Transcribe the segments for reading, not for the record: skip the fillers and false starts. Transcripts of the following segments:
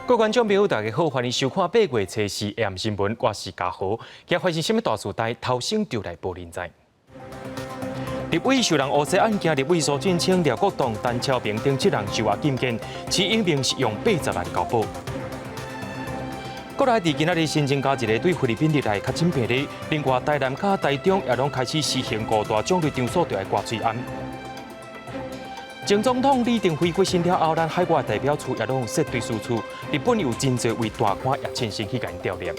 各位观众朋友，大家好，欢迎收看8月初4 AM 新闻，我是嘉豪。今日发生什么大事代？头先就来报您知。立委受人诬陷案件，立委苏俊清、廖国栋、陈超平等7人受押禁见，其英明是用80万交保。国内伫今仔日新增加一个对菲律宾入来确诊病例，另外台南甲台中也拢开始实行5大奖励场所着来挂水案。前总统李登辉过身了后，咱海外代表处也拢设对事处，日本有真侪位大官也亲身去甲因吊念。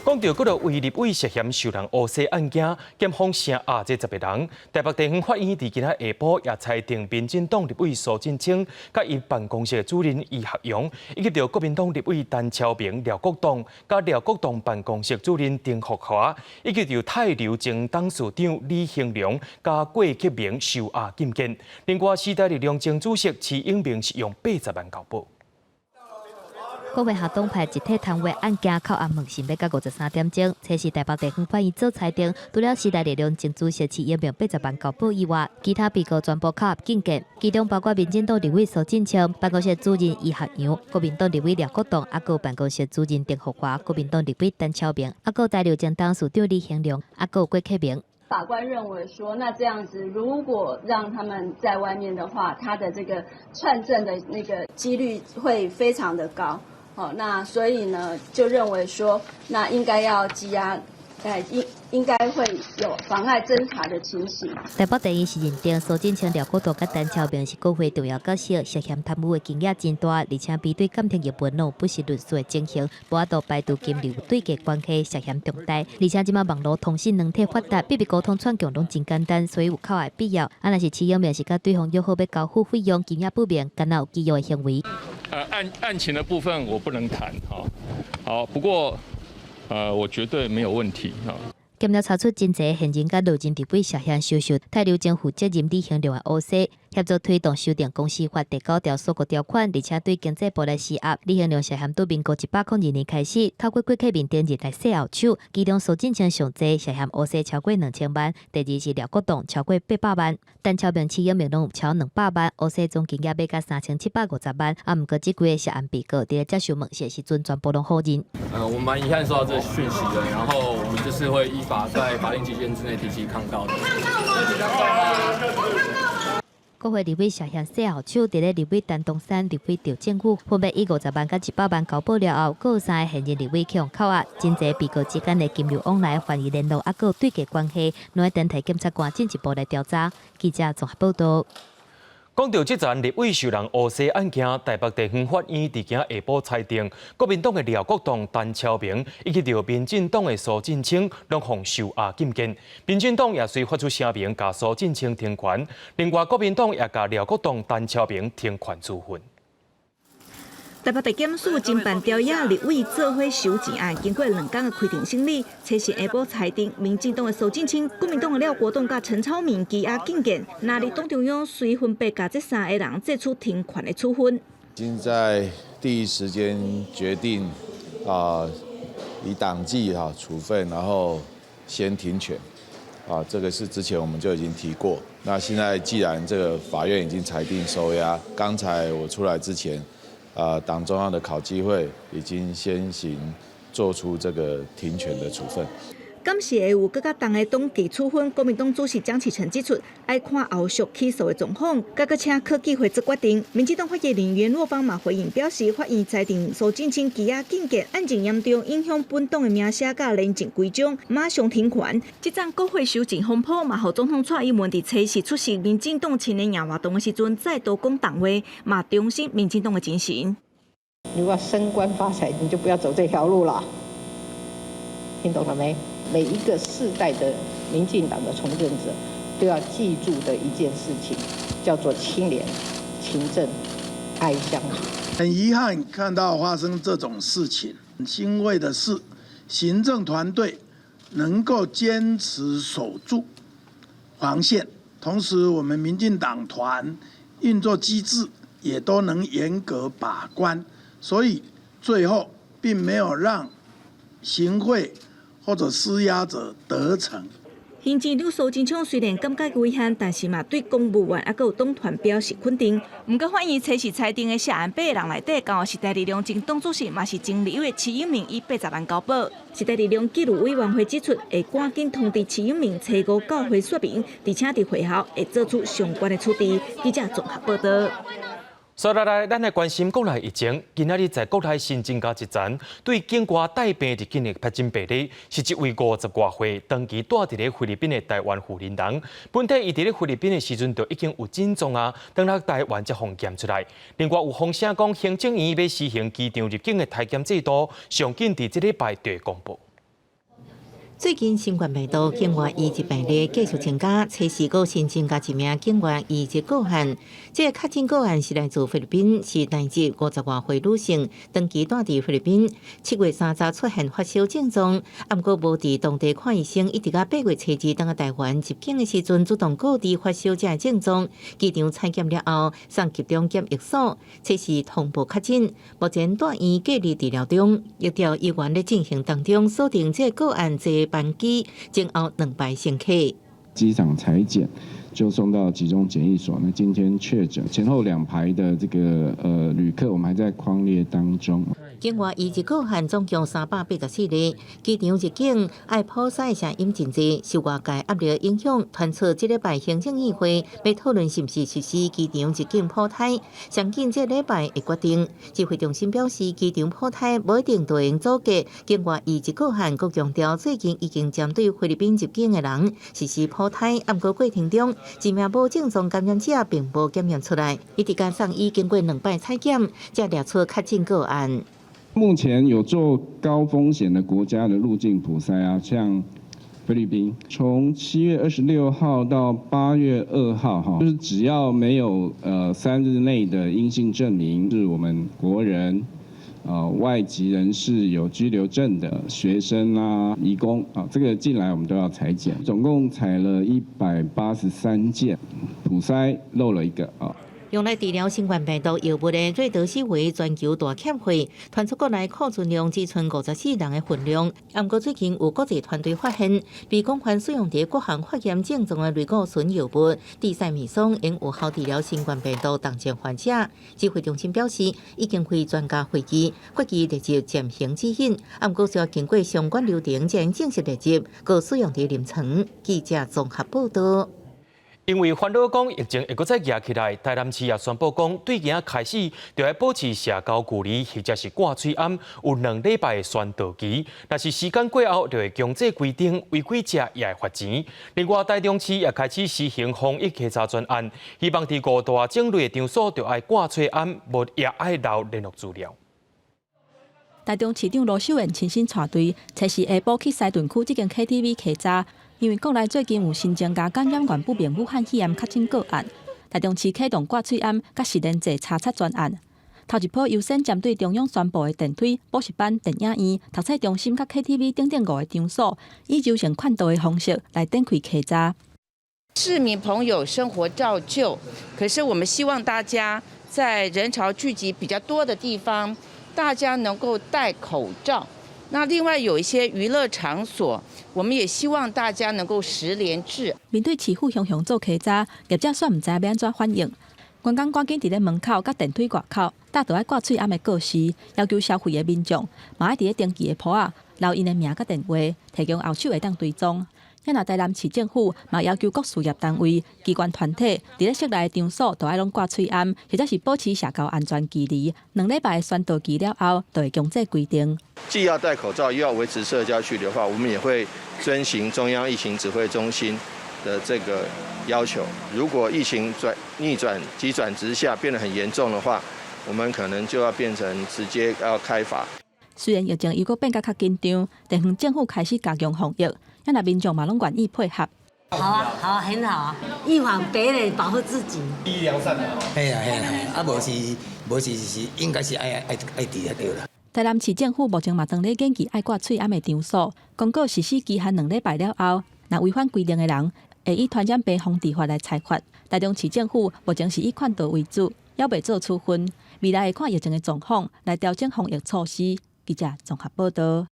讲到嗰为立委涉嫌受人诬陷案件，检方声这10个人，台北地方法院伫今仔下晡也裁定，民进党立委苏振清、甲伊办公室主任易学勇，以及着国民党立委陈超明、廖国栋、甲廖国栋办公室主任丁福华，以及着泰流前董事长李兴良、甲郭启明受押禁见。另外，时代力量前主席徐永明是用80万交保。国会下党派集体通话案件靠暗问审要到53点钟，这是台北地方法院做裁定，除了时代力量前主席徐永明80万交保以外，其他被告全部扣押禁见，其中包括民进党立委苏振清、办公室主任易学勇、国民党立委廖国栋，还有办公室主任丁福华、国民党立委陈超明，还有台流前董事长李兴良，还有郭启明。法官认为说，那这样子，如果让他们在外面的话，他的这个串证的那个几率会非常的高。那所以呢，就认为说，那应该要羁押，应该会有妨碍侦查的情形。台北地院是认定苏振清、廖国栋、甲陈超明是国会重要角色，涉嫌贪污的金额真大，而且比对监听业文拢不是律师的情形，无法度排除金流对价关系，涉嫌重大。而且即马网络通讯软体发达，比沟通串供拢真简单，所以有扣押必要。若是徐永明是甲对方约好要交付费用，金额不明，敢若有欺诈的行为。案情的部分我不能谈哈，好，不过我绝对没有问题哈。检调查出真侪现任甲路政立委涉嫌收受泰流政府责任李兴良的诬陷，协助推动修订公司法第9条所有条款，而且对经济部来施压。李兴良涉嫌对民国1802年开始，透过郭启明等人来洗后手，其中苏振清上济涉嫌诬陷超过2000万，第二是廖国栋超过800万，陈超明、徐永明拢有超200万，诬陷总金额要到3750万。毋过这几个涉案被告伫接受问讯时阵全部拢否认。我们蛮遗憾收到这个讯息的，然后我们就是会依法在法定期限之内提起抗告的。国会立委涉嫌洗后手，伫咧立委陈东山、立委赵政府分别以50万甲100万交保了后，各有3个现任立委去用扣押，真侪被告之间的金流往来、怀疑联络，还有对价关系，拢会等待检察官进一步来调查。记者综合报道。讲到这桩立委受人诬陷案件，台北地方法院伫今下晡裁定，国民党的廖国栋、陈超明以及着民进党的苏振清，拢互受押禁见。民进党也随发出声明，甲苏振清停权。另外，国民党也甲廖国栋、陈超明停权处分。台北地检署侦办调查立委做伙收钱案，经过2天的开庭审理，初时下晡裁定，民进党的苏振清、国民党的廖国栋甲陈超明羁押禁见，那日党中央随分别甲这3个人作出停权的处分。已经在第一时间决定以党纪处分，然后先停权这个是之前我们就已经提过。那现在既然这个法院已经裁定收押，刚才我出来之前。党中央的考纪会已经先行做出这个停权的处分。感谢有各个党的党纪处分，国民党主席江启臣指出，爱看后续起诉的状况，各个请科技会做决定。民进党发言人袁若芳嘛回应表示，法院裁定苏振清羁押禁见，案情严重影响本党的名声甲廉政规章，马上停权。这桩国会收钱风波嘛，互总统蔡英文伫初时出席民进党青年活动的时阵，再度讲党话，嘛重申民进党的精神。如果要升官发财，你就不要走这条路了，听懂了没？每一个世代的民进党的从政者都要记住的一件事情，叫做清廉、勤政、爱乡土。很遗憾看到发生这种事情，很欣慰的是，行政团队能够坚持守住防线，同时我们民进党团运作机制也都能严格把关，所以最后并没有让行贿或者施压者得逞。行政律苏金昌虽然感觉危险，但是嘛对公务员还有党团表示肯定。唔过反映测试裁定的涉案8个人内底，刚好时代力量前党主席嘛是前立委齐永明以80万交保。时代力量纪律委员会指出，会赶紧通知齐永明找5到会说明，而且伫会后会做出相关的处置。记者综合报道。所以来，咱来关心国内疫情。今仔日在国内新增加一层，对境外带病入境的确诊病例，是一位50多岁、长期住伫咧菲律宾的台湾妇人人。本体伊伫咧菲律宾的时阵就已经有症状啊，等来台湾才放检出来。另外有风声讲，行政院要施行机场入境的体检制度，上紧伫这礼拜就会公布。最近新冠病毒境外移植病例继续增加，测试又新增加一名境外移植个案。这个确诊个案是来自菲律宾，是男子50多岁女性，长期住伫菲律宾。7月30出现发烧症状，不过无伫当地看医生，一直到8月初2等台湾入境的时阵，主动告知发烧这症状。机场采检了后，送集中检疫所测试同步确诊。目前住院隔离治疗中，疫调医院咧进行当中，锁定这个案这班机前后2排乘客。机场采检就送到集中检疫所。那今天确诊前后2排的这个旅客，我们还在匡列当中。境外移植个案总共384例，机场入境爱普筛声音真济，受外界压力影响，传出这礼拜行政议会要讨论是不是实施机场入境普筛，相信这礼拜会决定。指挥中心表示，机场普筛不一定就用阻隔境外移植个案，佮强调最近已经针对菲律宾入境的人实施普筛，不过过程中一名无症状感染者并无检验出来，伊伫加上已经过2摆采检，才列出确诊个案。目前有做高风险的国家的入境普筛啊，像菲律宾，从7月26号到8月2号，哈，就是只要没有3日内的阴性证明，是我们国人、外籍人士、有居留证的学生啊、移工啊，这个进来我们都要采检，总共采了183件，普筛漏了1个啊。用来治疗新冠病毒药物的瑞德西韦全球大欠费，传出国内库存量只剩54人的份量。不过最近有国际团队发现，被广泛使用在各项发炎症状的类固醇药物地塞米松，应有效治疗新冠病毒重症患者。指挥中心表示，已经开专家会议，决议列入暂行指引，不过需要经过相关流程才能正式列入，各使用在临床。记者综合报道。因为烦恼讲疫情会搁再压起来，台南市也宣布讲，对今开始就要保持社交距离，或者是挂嘴暗，有2礼拜的宣导期。若是时间过后，就会强制规定，违规者也会罚钱。另外，台中市也开始实行防疫稽查专案，希望伫5大种类的场所就要挂嘴暗，无也爱留联络资料。台中市长罗秀燕亲身带队，测试下晡去西屯区这间 KTV 稽查。因为国内最近有新增加感染源不明武汉肺炎确诊个案，台中市启动挂嘴暗甲实联制查测专案。头一波优先针对中央宣布的电梯、补习班、电影院、读册中心甲 KTV 等5个场所，以柔性宽度的方式来展开稽查。市民朋友生活照旧，可是我们希望大家在人潮聚集比较多的地方，大家能够戴口罩。那另外有一些娱乐场所，我们也希望大家能够实联制。面对市府雄做稽查，业者煞唔知要安怎反应。员工赶紧伫咧门口甲电梯外口搭倒爱挂嘴暗的告示，要求消费的民众嘛爱伫咧登记的簿仔留因的名甲电话，提供后手会当追踪。也若台南市政府嘛要求各事业单位、机关团体伫咧室内的场所都爱拢挂嘴暗，或者是保持社交安全距离。2礼拜的宣导期了后，就会强制规定。既要戴口罩，又要维持社交距离的话，我们也会遵循中央疫情指挥中心的这个要求。如果疫情逆转急转直下，变得很严重的话，我们可能就要变成直接要开罚。虽然疫情又搁变较紧张，但县政府开始加强防疫，也那民众嘛拢愿意配合。好啊，好啊，很好啊，预防别人，保护自己。医疗上的。系啊，无是应该是爱治就对了。台南市政府目前嘛正咧研究爱挂嘴暗的场所，公告实施期限2礼拜了后，若违反规定的人，会以传染病防治法来裁罚。台中市政府目前是以宽度为主，还未做处分，未来会看疫情的状况来调整防疫措施。记者综合报道。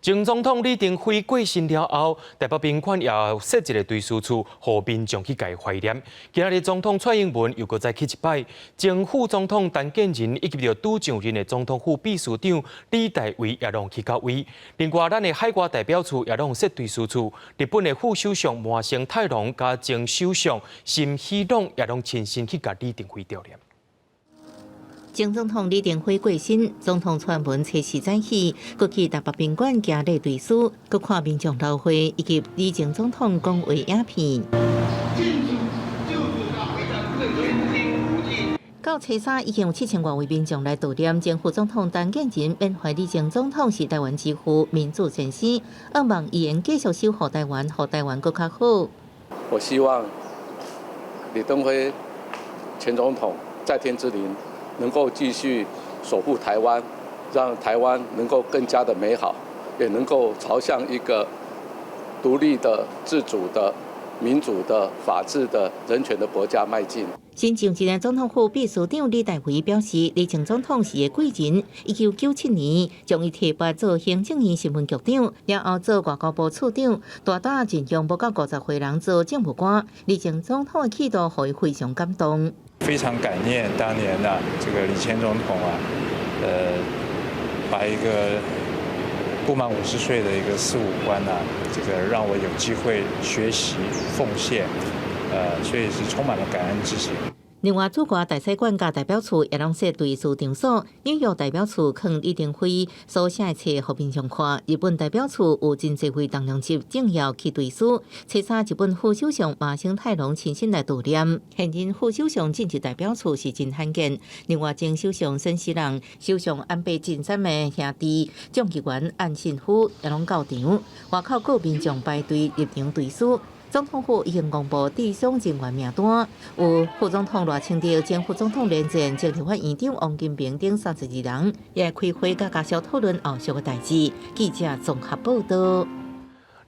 前总统李登辉过身了后，台北宾馆也设一个追思处，让民众去家怀念。今日总统蔡英文又搁再去一摆，前副总统陈建仁以及着拄上任的总统府秘书长李大为也拢去到位。另外，咱的海外代表处也拢设追思处，日本的副首相麻生太郎加前首相森喜朗也拢亲身去甲李登辉悼念。前总统李登辉过身，总统传闻初时早起，佮去台北宾馆行礼追思，佮看民众流会以及李前总统讲话影片。到初三已经有7000多位民众来悼念前副总统陈建仁缅怀李前总统是台湾之父、民主先生，盼望伊能继续守护台湾，让台湾更较好。我希望李登辉前总统在天之灵能够继续守护台湾，让台湾能够更加的美好，也能够朝向一个独立的、自主的、民主的、法治的、人权的国家迈进。新上任的总统府秘书长李大为表示，李前总统是个贵人，1997年将伊提拔做行政院新闻局长，然后做外交部处长，大大阵容不到50岁人做政务官。李前总统的气度，让伊非常感动。非常感念当年这个李前总统把一个不满50岁的一个事务官这个让我有机会学习奉献，所以是充满了感恩之情。另外，驻外大使馆甲代表处也拢设对事场所，纽约代表处放李登辉所写的册互民众看。日本代表处有真侪位重量级政要去对书。初三，日本副首相麻生太郎亲身来悼念。现任副首相晋级代表处是真罕见。另外，前首相森喜朗、首相安倍晋三的兄弟众议员岸信夫也拢到场。外口各民众排队入场对书。总统府已经公布地上人员名单，有副总统赖清德、前副总统连战、前立法院长王金平等32人，也开会甲家属讨论后续的代志。记者综合报道。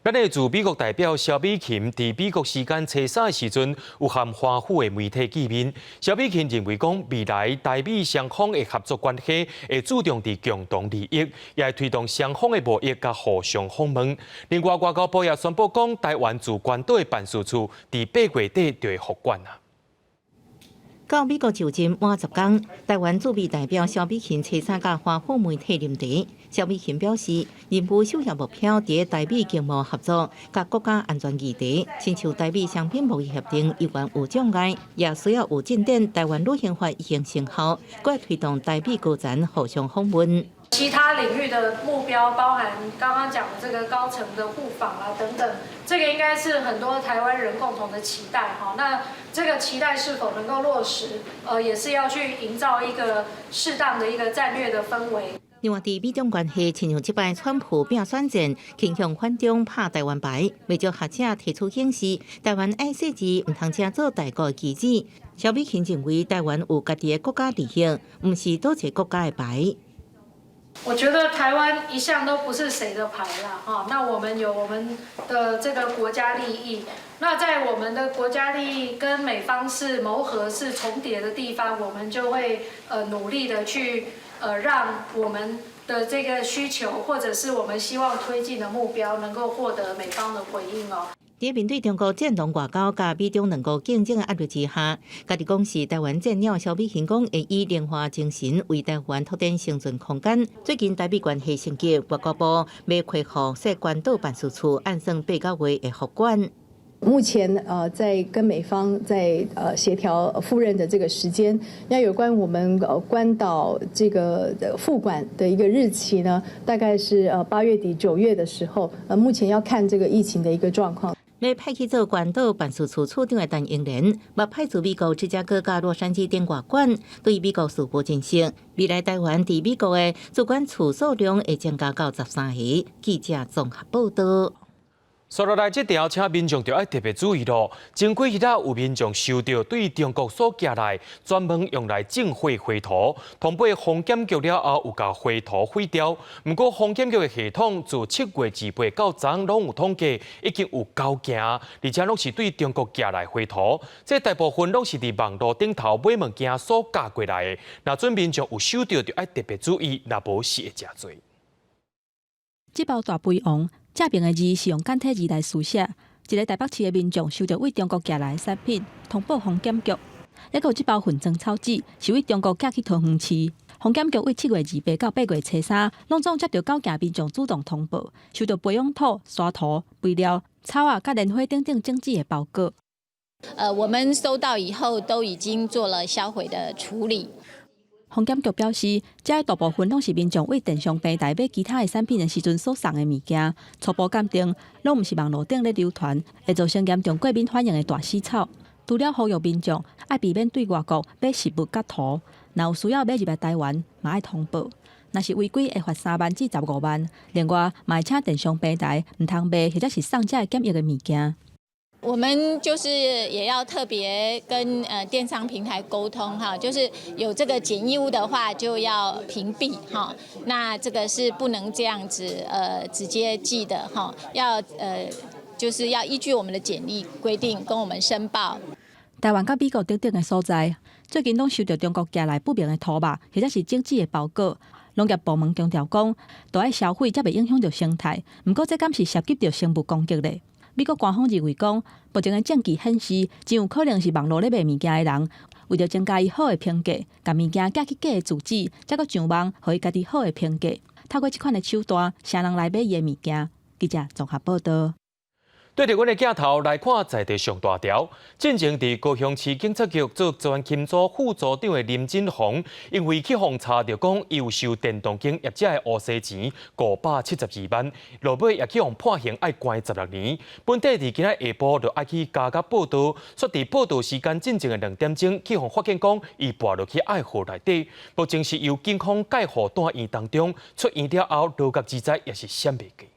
咱的驻美国代表萧美琴伫美国时间初三的时阵，有和华府的媒体见面。萧美琴认为讲，未来台美双方的合作关系会注重伫共同利益，也会推动双方的贸易甲互相访问。另外，外交部也宣布讲，台湾驻关岛的办事处伫8月底就会复关啊。到美国就任满10天，台湾驻美代表萧美琴初三甲华府媒体临茶。萧美琴表示，任务首要目标伫台美经贸合作、甲国家安全议题，亲像台美商品贸易协定依然有障碍，也需要有进展。台湾旅行法已经生效，搁推动台美高层互相访问。其他领域的目标包含刚刚讲的这个高层的互访啊等等，这个应该是很多台湾人共同的期待哈。那这个期待是否能够落实，也是要去营造一个适当的一个战略的氛围。另外，伫美中关系亲像即摆川普拼选战，倾向反中拍台湾牌，未少学者提出警示，台湾爱设置唔通正做大国的棋子。萧美琴认为，台湾有家己的国家利益，唔是多一个国家的牌。我觉得台湾一向都不是谁的牌啦，哈。那我们有我们的这个国家利益，那在我们的国家利益跟美方是谋合、是重叠的地方，我们就会努力的去让我们的这个需求或者是我们希望推进的目标，能够获得美方的回应哦。在面对中国战狼外交甲美中两国竞争的压力之下，家己讲是台湾战鸟萧美琴讲会以莲花精神为台湾拓展生存空间。最近台美关系升级，外交部要恢复设关岛办事处，按算8、9月会复关。目前在跟美方在协调赴任的这个时间，那有关我们关岛这个复馆的一个日期呢，大概是8月底9月的时候，目前要看这个疫情的一个状况。要派去做关岛办事处处长的陈英莲，目派驻美国芝加哥甲洛杉矶等外馆，对美国事务进行。未来台湾伫美国的驻馆处数量会增加到13个。记者综合报道。接落来这条，请民众就要特别注意咯。前几日有民众收到对中国所寄来专门用来种花绘图，通报防检局了后，有甲绘图毁掉。不过防检局的系统自7月28到昨拢有统计，已经有9件，而且拢是对中国寄来绘图。这大部分拢是伫网络顶头买物件所寄过来的。若准民众有收到，就要特别注意，若无是会真多。这包大肥王正面的字是用简体字来书写。一个台北市的民众收到为中国寄来的产品，通报防检局。还有这包混装草纸是为中国寄去桃园市。防检局为7月28到8月初3，拢总接到9件民众主动通报，收到培养土、沙土、肥料、草啊、甲莲花等等整治的包裹。我们收到以后都已经做了销毁的处理。防检局表示，这大部分拢是民众为电商平台买其他的产品的时阵所送的物件，初步鉴定，拢毋是网络顶咧流传，会造成严重过敏反应的大死草。除了呼吁民众爱避免对外国买实物甲图，若有需要买入来台湾，嘛爱通报。若是违规，会罚3万至15万。另外，嘛会请电商平台毋通卖或者是送这检疫的物件。我们就是也要特别跟电商平台沟通哈，就是有这个检疫物的话就要屏蔽哈，那这个是不能这样子直接寄的哈，要就是要依据我们的检疫规定跟我们申报。台湾甲美国等等的所在，最近拢收到中国寄来不明的土肉或者是整治的包裹。农业部门强调讲，都爱消费才袂影响到生态，毋过这敢是涉及到生物攻击咧。美国官方认为讲，目前的证据显示，真有可能是网络咧卖物件的人，为着增加伊好的评价，甲物件寄去假的住址，再搁上网，互伊家己好的评价。透过这款的手段，谁人来买伊的物件？记者综合报道。对着阮的镜头来看在地上大条，进前伫高雄市警察局做专案勤组副组长的林进宏，因为去互查到讲伊有收电动机业者的乌西钱572万，落尾也去互判刑爱关16年。本地伫今仔下晡就爱去加甲报道，说伫报道时间进前的2点钟，去互发现讲伊跋落去爱河内底，目前是由警方介护单院当中，出院了后落脚之灾也是闪袂记。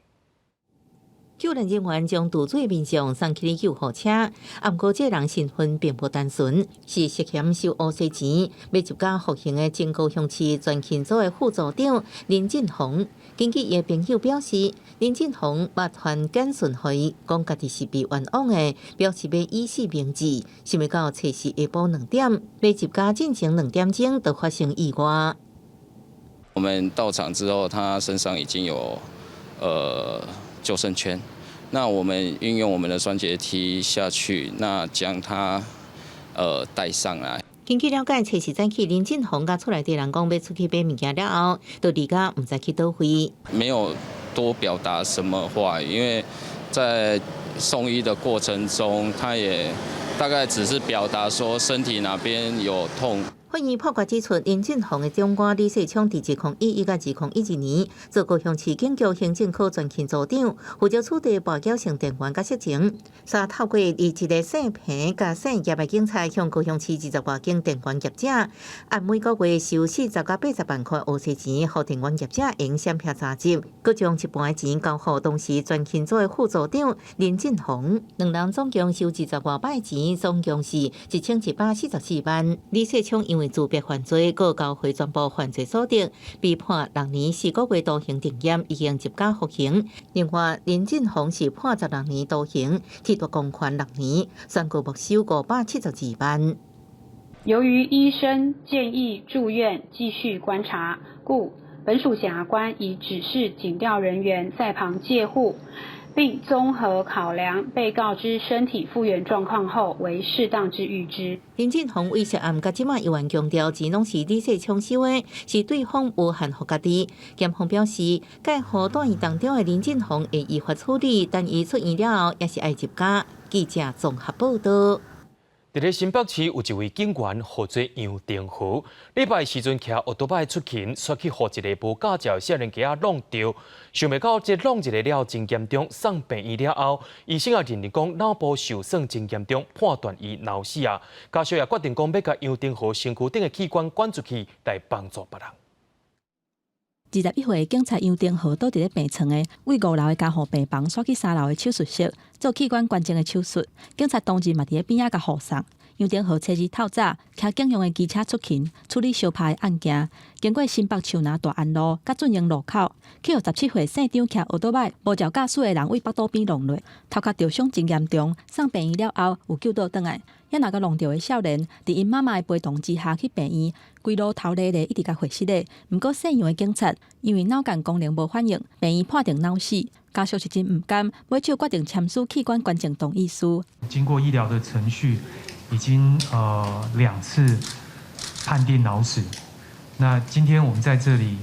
救援人员将渡水民众送去救护车，不过这人身份并不单纯，是涉嫌收乌西钱、要入监服刑的前高雄市专勤组的副组长林进宏。根据伊的朋友表示，林进宏麻烦简讯回，讲家己是被冤枉的，表示要以死明志。想要到初时下晡2点，要入监进前2点钟就发生意外。我们到场之后，他身上已经有救生圈，那我们运用我们的双节梯下去，那将它带上来。根据了解，初时早起林进宏甲厝内地人讲要出去买物件了后，就离家唔知去倒位。没有多表达什么话，因为在送医的过程中，他也大概只是表达说身体哪边有痛。法院判决指出，林进宏的长官李世昌伫2011到2011年做高雄市警局行政科专勤组长，负责处理跋筊性电源甲色情，并透过以一个姓平甲姓叶的警察向高雄市20多间电源业者，按每个月收40到80万块乌西钱，互电源业者用闪票查集，佮将一半的钱交予当时专勤组的副组长林进宏。两人总共收20多万钱，总共是1144万。李世昌因为自别犯罪，各交回全部犯罪所得，被判6年4个月徒刑定验，已经入监服刑。另外，林进宏是判16年徒刑，褫夺公权6年，宣告没收572万。由于医生建议住院继续观察，故本署检察官已指示检调人员在旁戒护，并综合考量被告之身体复原状况后，为适当之预知。林进宏威胁案，甲即马又愿强调，钱拢是李世昌收的，是对方无限互家己。检方表示，介护单院当中的林进宏会依法处理，但伊出院了后，也是爱入监。记者综合报道。伫咧新北市有一位警员，号做杨定和，礼拜时阵骑奥多拜出勤，煞去互一个无驾照少年家弄着，想袂到这弄一个了真严重，送病院了后，医生也认定讲脑部受损真严重，判断伊脑死啊。家属也决定讲要甲杨定和身躯顶的器官管出去，来帮助别人。21岁警察杨定和倒伫咧病床的，为5楼的加护病房刷去3楼的手术室做器官捐赠的手术。警察当日嘛伫咧边仔甲护送，杨廷和初日透早骑警用的机车出勤处理相拍案件，经过新北树林大安路甲准营路口，去互17岁姓张骑奥多麦无照驾驶的人为北道边弄落，头壳受伤真严重，送病院了后有救倒转来。也那个弄着的少年，伫因妈妈的陪同之下去病院，规路头咧咧，一直甲血失咧。毋过姓杨的警察因为脑干功能无反应，病院判定脑死。家属是真毋甘，尾手决定签署器官捐赠同意书。经过医疗的程序，已经2次判定脑死。那今天我们在这里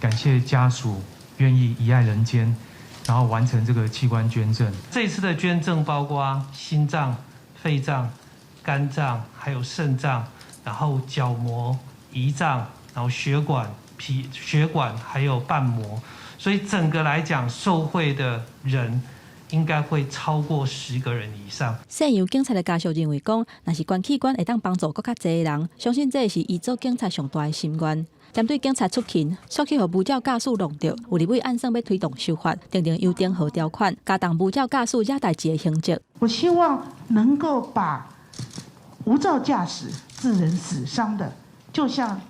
感谢家属愿意遗爱人间，然后完成这个器官捐赠。这一次的捐赠包括心脏、肺脏、肝脏，还有肾脏，然后角膜、胰脏，然后血管、血管，还有瓣膜。所以整个来讲，受惠的人应该会超过10个人以上。姓杨警察的家属认为讲，若是捐器官会当帮助更较侪人，相信这是伊做警察上大的心愿。针对警察出勤，说去互无照驾驶弄着，有立委案算要推动修法，订定优点和条款，加重无照驾驶惹代志的刑责。我希望能够把无照驾驶致人死伤的，就像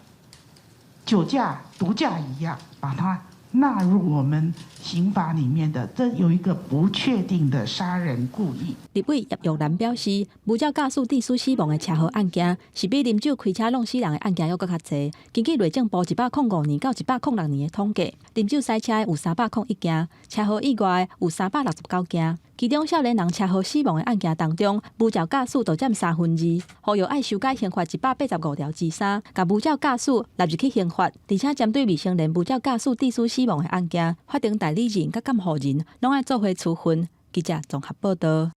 酒驾、毒驾一样，把它纳入我们刑法里面的，这有一个不确定的杀人故意。立委叶玉兰表示，无照驾驶致死亡的车祸案件，是比啉酒开车弄死人的案件要更较侪。根据内政部105年到106年的统计，啉酒驶车有301件，车祸意外有369件。其中少年人车祸死亡的案件当中，无照驾驶就占2/3。呼吁爱修改刑法185条之3，甲无照驾驶纳入去刑法，而且针对未成年无照驾驶致死亡的案件，法定代理人甲监护人拢爱做伙处分。记者综合报道。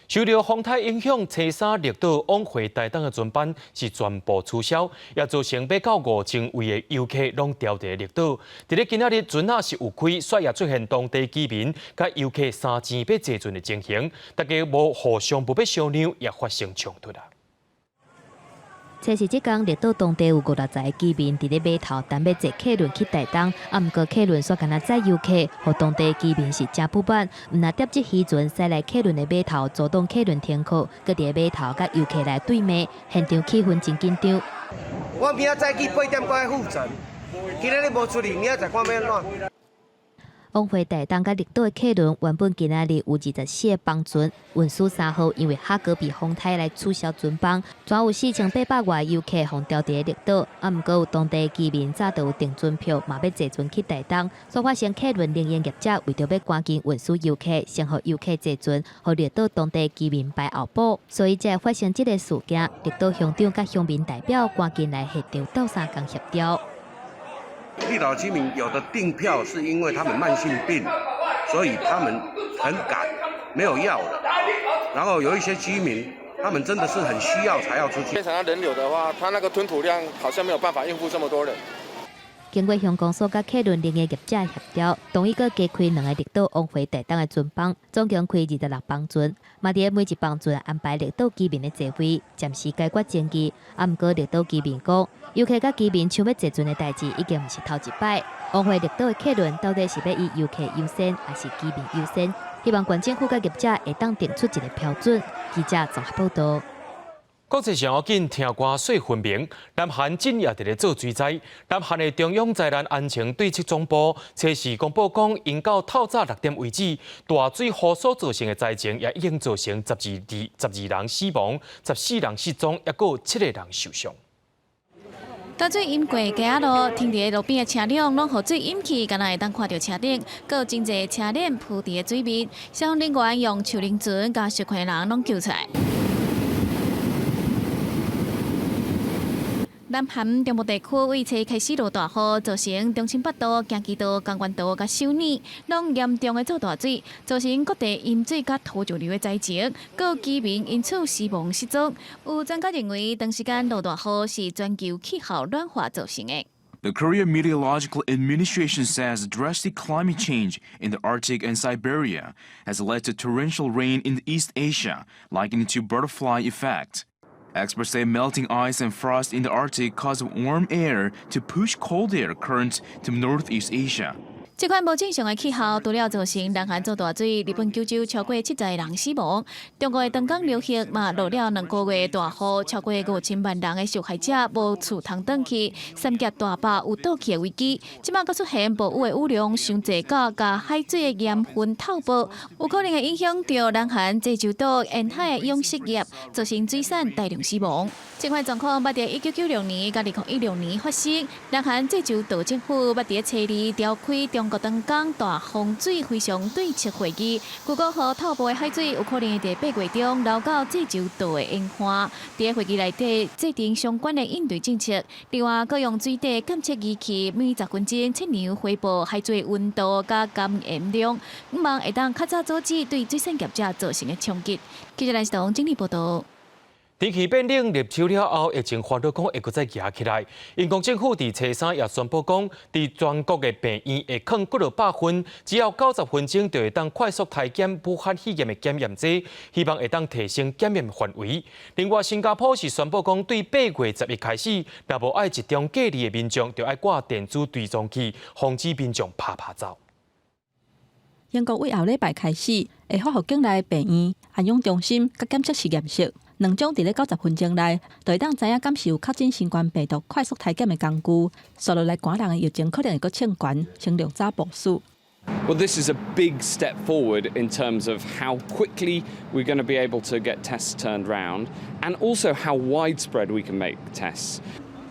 受到风台影响，初三绿岛往回台东的船班是全部取消，也造成8到5000位的游客拢掉伫绿岛。伫咧今仔日船也是有开，却也出现当地居民甲游客三钱要坐船的情形，大家无互相不必相让，也发生冲突啊。测试即天，绿岛当地有5-60个居民伫咧码头等要坐客轮去台东，毋过客轮煞敢若载游客，互当地居民是真不满。毋若搭即渔船驶来客轮的码头，阻挡客轮停靠，搁伫码头甲游客来对骂，现场气氛真紧张。我明仔早起8点过来赴船，今仔日无出去，明仔载看要安怎。往回台东甲绿岛的客轮原本今仔日有24个帮船，运输3号因为哈戈比风台来取消船帮，全有4800外游客互调伫绿岛。毋过有当地居民早就有订船票，嘛要坐船去台东，所发生客轮营业者为着要赶紧运输游客，先互游客坐船，互绿岛当地居民排后补，所以才发生这个事件。绿岛乡长甲乡民代表赶紧来协调斗相共协调。绿岛居民有的订票是因为他们慢性病，所以他们很赶，没有药了。然后有一些居民，他们真的是很需要才要出去。正常的人流的话，他那个吞吐量好像没有办法应付这么多人。经过乡公所甲客轮营业业者协调，同意搁加开2个绿岛往回台东的船帮，总共开26帮船。嘛伫每一帮船安排绿岛居民的座位，暂时解决争议。毋过绿岛居民讲，游客甲居民抢要坐船的代志已经毋是头一摆。往回绿岛的客轮到底是要以游客优先，还是居民优先？希望县政府甲业者会当定出一个标准。记者综合报道。国际上要紧听歌说分明，南韩今夜伫咧做追灾。南韩的中央灾难安全对策总部初时公布讲，因到透早6点为止，大水河所造成的灾情也已经造成12人死亡、14人失踪，也有7个人受伤。大水淹过街路，停伫路边的车辆拢予水淹去，敢若会当看到车顶，佮有真侪车链铺伫水面。消防人员用手铃船甲受困人拢救出来。南韩中部地区为初开始落大雨，造成中清北道、京畿道、江原道甲首尔拢严重的做大水，造成各地淹水甲土石流的灾情，各居民因此死亡失踪。有专家认为，长时间落大雨是全球气候暖化造成的。The Korean Meteorological Administration says drastic climate change in the Arctic and Siberia has led to torrential rain in East Asia, likened to butterfly effect. Experts say melting ice and frost in the Arctic cause warm air to push cold air currents to Northeast Asia. 这款无正常的气候，除了造成南韩做大水，日本九州超过70个人死亡。中国的长江流域嘛落了2个月大雨，超过5000万人的受害者无厝通转去，三峡大坝有倒去的危机。即马阁出现暴雨的雨量上济到甲海水的盐分透爆，有可能会影响到南韩济州岛沿海的养殖业，造成水产大量死亡。这款状况捌伫1996年甲2016年发生。南韩济州岛政府捌伫初二召开中国长江大洪水非常对策会议，预估和透爆的海水有可能会伫8月中流到济州岛的沿岸。伫会议内底制定相关的应对政策，另外各用水底监测仪器每10分钟测量回报海水温度甲含盐量，希望会当较早阻止对水产业者造成的冲击。记者蓝世彤整理报道。天气变冷，入秋了后，疫情烦恼讲会搁再压起来。英国政府伫初三也宣布讲，伫全国的病院会放几落百分，只要90分钟就会当快速体检武汉肺炎的检验剂，希望会当提升检验范围。另外，新加坡是宣布讲，对8月11开始，若无爱集中隔离的民众，就要挂电子追踪器，防止民众拍走。英国为后礼拜开始，会发予境内病院、安养中心甲检测实验室2种伫咧90分钟内，就会当知影敢是有确诊新冠病毒快速体检的工具，刷落来赶人的疫情可能会搁升悬，先量早部署。Well, this is a big step forward in terms of how quickly we're going to be able to get tests turned round, and also how widespread we can make tests.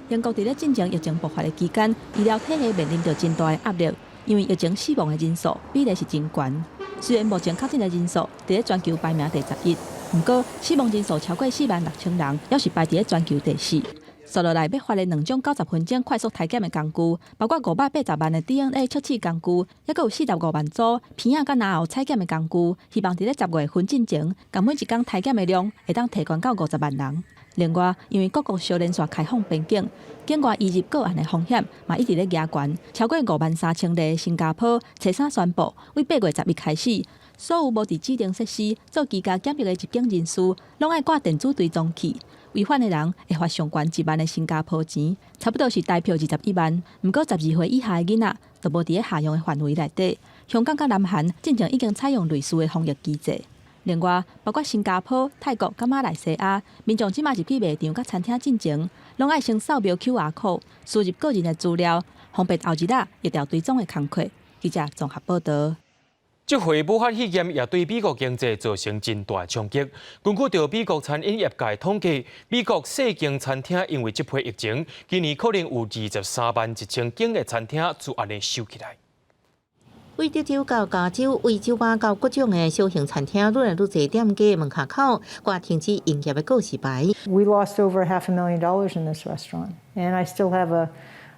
英国伫咧进行疫情爆发的期间，医疗体系面临着真大的压力，因为疫情死亡的人数比例是真悬。虽然目前确诊的人数伫咧全球排名第11。不过，死亡人数超过46000人，也是排伫全球第4。接落来要发的2种90分钟快速体检的工具，包括580万的 DNA 测试工具，也佮有45万组片仔甲脑后采检的工具，希望伫咧10月份进前，甲每一天体检的量会当提悬到50万人。另外，因为各国小连续开放边境，境外移入个案的风险嘛一直咧加悬，超过53000例的新加坡初三宣布，为8月11开始。所有无伫指定设施做居家检疫的入境人士，拢爱挂电子追踪器。违反的人会罚上悬1万的新加坡钱，差不多是台票21万。不过12岁以下的囡仔，就无伫咧下用的范围内底。香港甲南韩进前已经采用类似的防疫机制。另外，包括新加坡、泰国甲马来西亚，民众即马入去卖场甲餐厅进前，拢爱先扫描 QR code， 输入个人的资料，方便后日一条追踪的工课。记者综合报道。这回武汉肺炎也对美国经济造成真大冲击。根据着美国餐饮业界统计，美国4间餐厅因为这批疫情，今年可能有231000间的餐厅就安尼收起来。为德州到加州，为酒吧到各种的小型餐厅，愈来愈侪店家门口口挂停止营业的告示牌。We lost over $500,000 in this restaurant, and I still have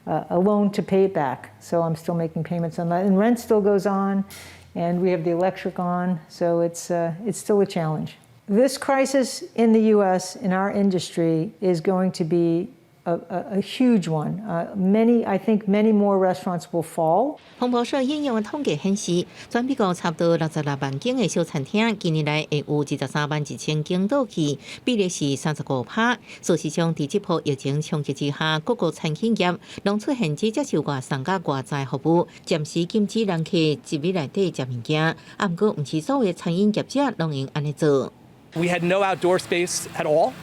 a loan to pay it back, so I'm still making payments on that, and rent still goes on. And we have the electric on, so it's still a challenge. This crisis in the U.S. in our industry is going to be a huge one. I think many more restaurants will fall. 彭博社引用的统计显示，全美国差不多66万间的小餐厅，今年来会有231000间倒去，比例是35%。事实上，在这波疫情冲击之下，各个餐饮业拢出现只接受外送甲外在服务，暂时禁止人客入面内底食物件。不过，唔是所有的餐饮业者拢用安尼做。We had no outdoor space at all.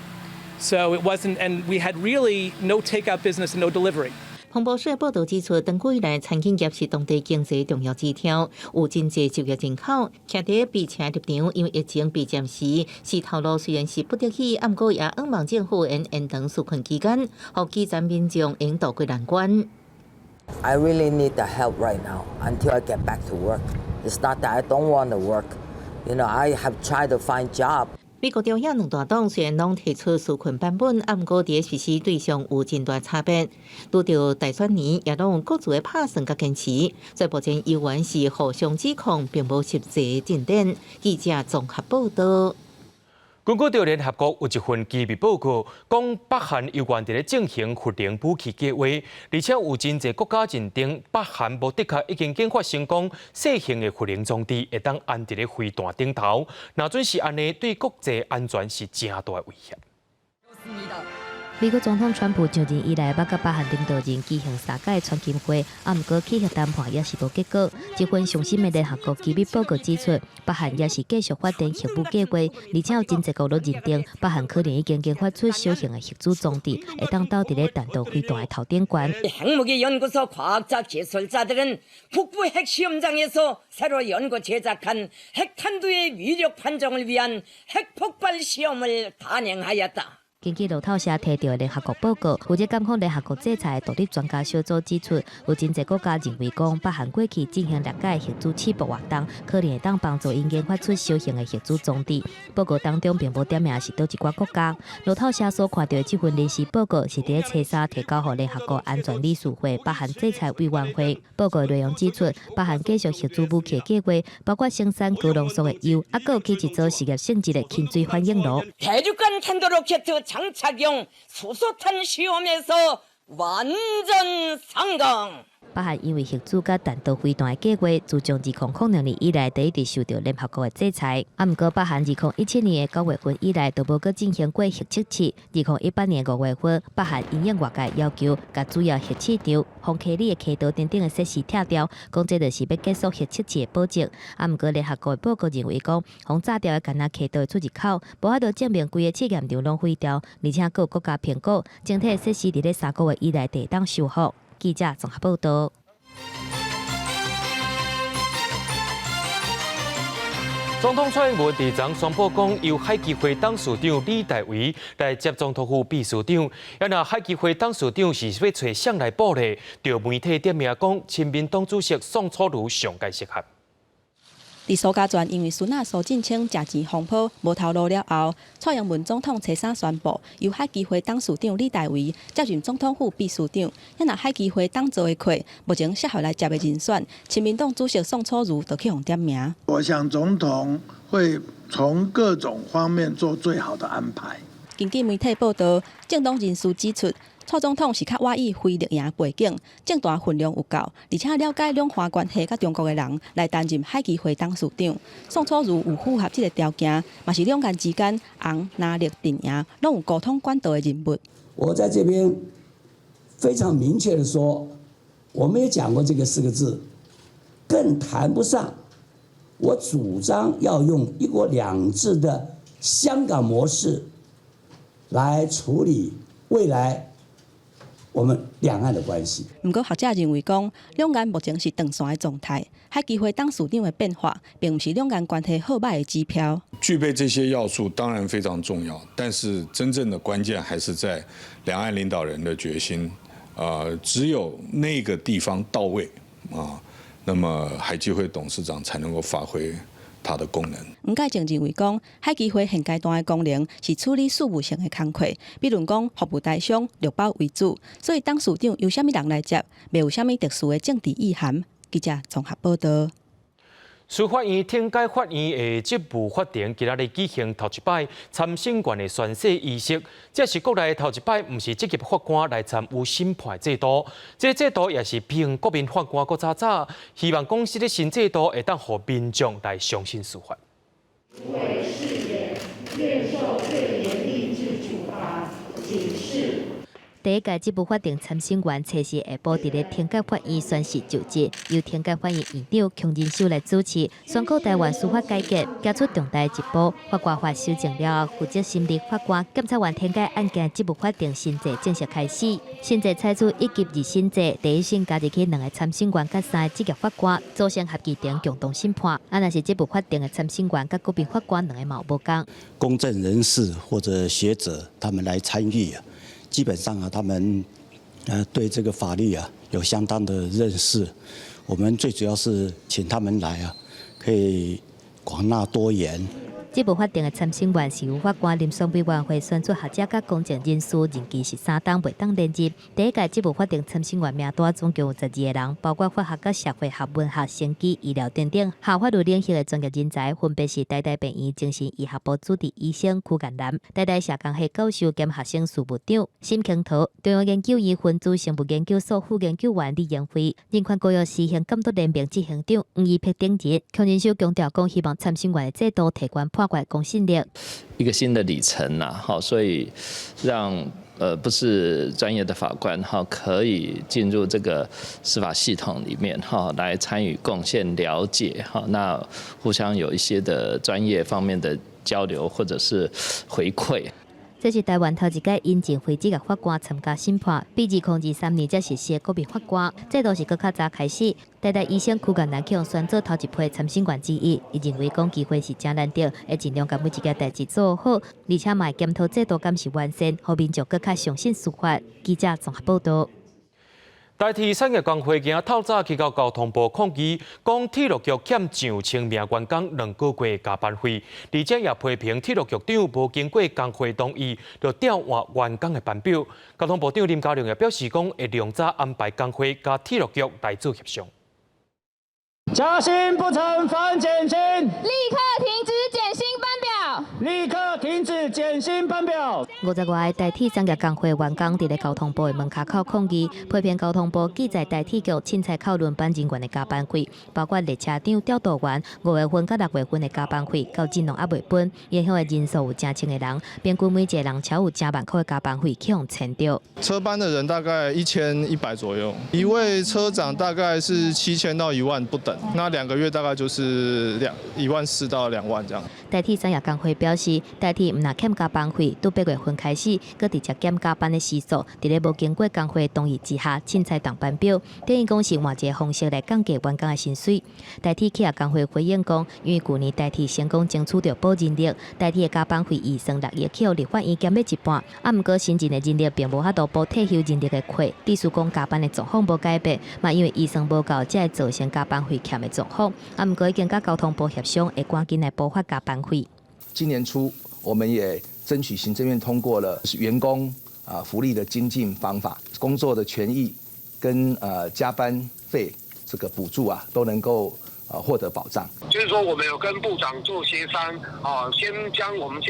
So it wasn't, and we had really no takeout business and no delivery. 彭博社报道指出，长久以来，餐饮业是当地经济重要指标，有真济就业人口徛伫被请入场，因为疫情被暂时是头路，虽然是不得已，不过也仰望政府延长纾困期间，让基层民众应渡过难关。I really need the help right now until I get back to work. It's not that I don't want to work. You know, I have tried to find job. 美国中央两大党虽然拢提出纾困版本，不过伫实施对象有真大差别。拄到大选年，也拢各自的拍算甲坚持，所以目前议员是互相指控，并无实际进展。记者综合报道。根据着联合国有一份机密报告，讲北韩有关伫咧进行核能武器计划，而且有真济国家认定北韩无的确已经研发成功小型的核能装置，会当安伫咧飞弹顶头。若准是安尼，对国际安全是真大的威胁。美国总统川普上任以来，捌甲北韩领导人举行3届川金会，毋过起协谈判也是无结果。一份上新的联合国机密报告指出，北韩也是继续发展核武计划，而且有真侪国都认定，北韩可能已经研发出小型的核子装置，会当倒伫咧弹道飞弹的头顶悬。 핵무기연구소 과학자 기술자들은 북부 핵시험장에서 새로 연구 제작한 핵탄두의 위력 판정을 위한 핵폭발 시험을 단행하였다. 根据路透社提到的联合国报告，负责监控联合国制裁的独立专家小组指出，有真侪国家认为讲，北韩过去进行6届核子试爆活动，可能会当帮助因研发出小型的核子装置。报告当中并无点名是倒一寡国家。路透社所看到的这份临时报告是伫初3提交予联合国安全理事会北韩制裁委员会。报告内容指出，北韩继续核子武器计划，包括生产高浓缩的铀，还有起一座实验性质的轻水反应炉。 대륙간 탄도로켓 장착용 수소탄 시험에서 완전 성공. 北韩因为核子甲弹道飞弹的计划，自从2002年以来，就一直受到联合国的制裁。毋过，北韩2017年9月份以来，都无搁进行过核测试。2018年5月份，北韩因应外界要求，甲主要核试场、红溪里的溪道等等的设施拆掉，讲这就是要结束核测试的保证。毋过，联合国的报告认为讲，红炸掉的干那溪道的出入口，无法度证明规个试验场拢毁掉，而且各国家评估，整体的设施伫咧3个月以内得当修复。 记者综合报道。总统蔡英文伫昨宣布讲，由海基会董事长李大为来接总统府秘书长。然而，海基会董事长是要找谁来补呢？就媒体点名讲，亲民党主席宋楚瑜上该适合。 伫苏家庄因为孙仔苏进清食钱风波无头路了后，蔡英文总统初3宣布，由海基会董事长李大为接任总统府秘书长。因若海基会董座的课，目前适合来接的人选，亲民党主席宋楚瑜就去互点名。我想总统会从各种方面做最好的安排。根据媒体报道，政党人士指出。 蔡总统是较愿意非绿营背景，政坛分量有够，而且了解两岸关系甲中国的人来担任海基会董事长。宋楚瑜有符合这个条件，嘛是两岸之间红、蓝、绿阵营拢有沟通管道的人物。我在这边非常明确的说，我没有讲过这个4个字，更谈不上我主张要用1国2制的香港模式来处理未来。 我们两岸的关系。不过，学者认为讲，两岸目前是断线的状态，海基会董事长的变化，并不是两岸关系好歹的指标。具备这些要素当然非常重要，但是真正的关键还是在两岸领导人的决心。只有那个地方到位那么海基会董事长才能够发挥。 它的功能。吴介正认为讲，海基会现阶段的功能是处理事务性的工作，比如讲服务台商、绿保为主，所以董事长由什么人来接，没有什么特殊的政治意涵。记者综合报道。 司法院天解法院的职务法庭今日举行头一摆参审官的宣誓仪式，这是国内头一摆不是职业法官来参与审判制度。这制度也是平国民法官搁早，希望公司的新制度会当让民众来相信司法。为誓言，愿受最严厉之处罚，警示。 第一届职务法庭参审员初时下晡伫咧天解法院宣誓就职，由天解法院院长邱仁修来主持，宣告台湾司法改革走出重大一步。法官法修正了后，负责审理法官、检察员天解案件职务法庭新制正式开始。新制采取1级2审制，第一审加入去2个参审员甲3个职业法官，组成合议庭共同审判。若是职务法庭的参审员甲国民法官2个嘛有无共。公正人士或者学者他们来参与基本上他们对这个法律有相当的认识。我们最主要是请他们来可以广纳多言。职务法庭的参审员是由法官遴选委员会选出学者甲公正人士，任期是3档，袂当连任。第一届职务法庭参审员名单总共有12个人，包括法学、社会学、文学、生技、医疗等等下法律领域的专业人才，分别是台大病院精神医学部主治医生曲建南、台大社工系教授兼学生事务长沈庆涛、中央研究院分子生物研究所副研究员李延辉、人权教育实行监督联盟执行长黄义碧等人。邱仁修强调讲，希望参审员的制度提高判决公信力。一个新的里程所以让不是专业的法官可以进入这个司法系统里面来参与贡献了解那互相有一些的专业方面的交流或者是回馈。这是台湾头一届引进非职业法官参加审判，比2023年才实施的国民法官，这都是搁较早开始。台大医生柯建南去选做头一批参审官之一，伊认为讲机会是真难得，会尽量把每一件代志做好，而且嘛检讨制度敢是完善，让民众搁较相信司法。记者综合报道。台铁产业工会今透早去到交通部抗议，讲铁路局欠上千名员工2个月加班费，而且也批评铁路局长无经过工会同意就调换员工的班表。交通部长林佳龙也表示讲，会量早安排工会甲铁路局来做协商。加薪不成反减薪，立刻停止减薪班表，立刻停止减薪班表。50外个台铁产业工会员工伫咧交通部的门口口抗议，批评交通部记在台铁局凊彩扣轮班人员的加班费，包括列车长、调度员5月份到6月份的加班费，到今拢还未分，影响的人数有成千个人，平均每一个人超有10万块的加班费去用签掉。车班的人大概1100左右，一位车长大概是7000到1万不等。那2个月大概就是14000到2万这样。台铁产业工会表示，台铁唔但欠加班费，到8月份开始，佮直接减加班的时数，伫咧无经过工会同意之下，凊彩动班表，等于讲是换一个方式来降低员工的薪水。台铁企业工会回应讲，因为去年台铁成功争取到保人力，台铁的加班费预算6亿，去立法院减了一半。毋过新进的人力并无法度补退休人力的亏，意思讲加班的状况无改变，嘛因为预算无够，才会造成加班费欠的状况。毋过已经甲交通部协商，会赶紧来补发加班费。今年初，我们也争取行政院通过了员工福利的精进方法，工作的权益跟加班费这个补助都能够获得保障。就是说，我们有跟部长做协商先将我们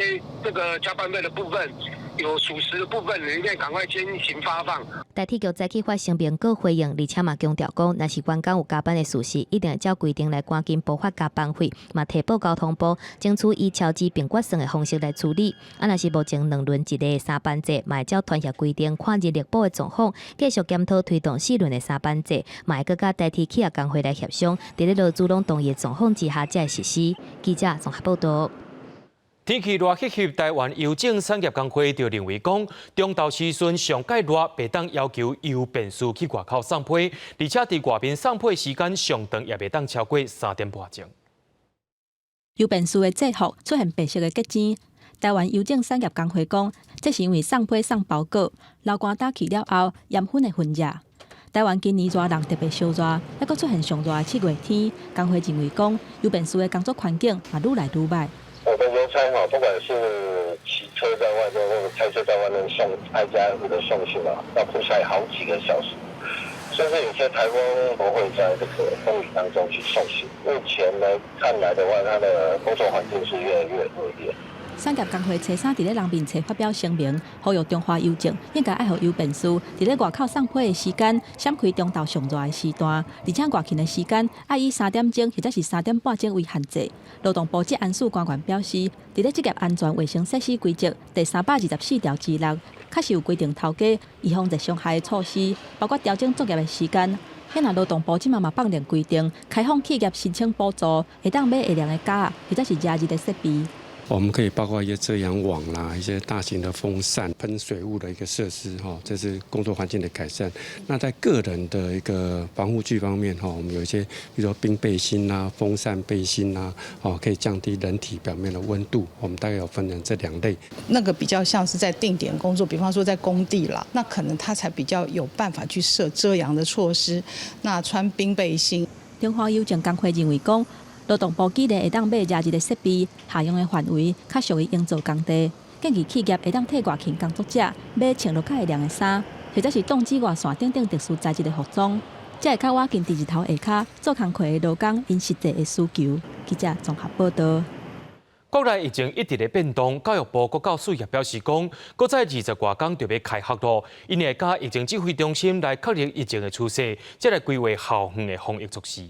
这个加班费的部分，有属实的部分，里面赶快先行发放。台铁局早起发声明告回应，而且嘛强调讲，若是员工有加班的事实，一定会照规定来赶紧补发加班费，嘛提报交通部，争取以超支并决算的方式来处理。若是目前2轮1个的3班制，嘛会照团协规定看日力补的状况，继续检讨推动4轮的3班制，嘛会搁甲台铁企业工会来协商，伫咧劳资拢同意的状况之下才会实施。记者综合报道。天气热气气，台湾邮政产业工会就认为讲，中昼时阵上介热，袂当要求邮便师去外口送批，而且伫外面送批时间上长，也袂当超过3点半钟。邮便师的制服出现白色的结晶，台湾邮政产业工会讲，这是因为送批送包裹，流汗打气了后，盐分的混热。台湾今年热人特别烧热，还佫出现上热的7月天，工会认为讲，邮便师的工作环境也愈来愈歹。我们邮差不管是骑车在外面或者开车在外面送挨家挨户的送信要铺晒好几个小时，甚至有些台风都会在这个风雨当中去送信。目前看来的话，他的工作环境是越来越恶劣。产业工会车衫伫咧人面前发表声明，呼吁中华邮政应该爱互邮便师伫咧外口送批的时间，闪开中昼上热的时段，而且外勤的时间爱以3点钟或者是3点半钟为限制。劳动部职安署官员表示，伫咧职业安全卫生设施规则第324条之6，确实有规定头家预防热伤害的措施，包括调整作业的时间。迄若劳动部即嘛放定规定，开放企业申请补助，会当买会亮的架或者是加热的设备。我们可以包括一些遮阳网啦，一些大型的风扇、喷水雾的一个设施，这是工作环境的改善。那在个人的一个防护具方面，我们有一些，比如说冰背心啦、风扇背心啦，可以降低人体表面的温度。我们大概有分成这2类。那个比较像是在定点工作，比方说在工地啦，那可能他才比较有办法去设遮阳的措施。那穿冰背心。中华邮政工会认为讲，劳动部既然会当买热热的设备，下用的范围较属于营造工地，建议企业会当替外勤工作者买穿落较会凉的衫，或者是动机外线等等特殊材质的服装，才会较瓦近伫日头下骹做工课的劳工因实际的需求。记者综合报道。国内疫情一直在变动，教育部国教署也表示讲，搁在20外天就要开学咯，因会甲疫情指挥中心来确认疫情的趋势，再来规划校园的防疫措施。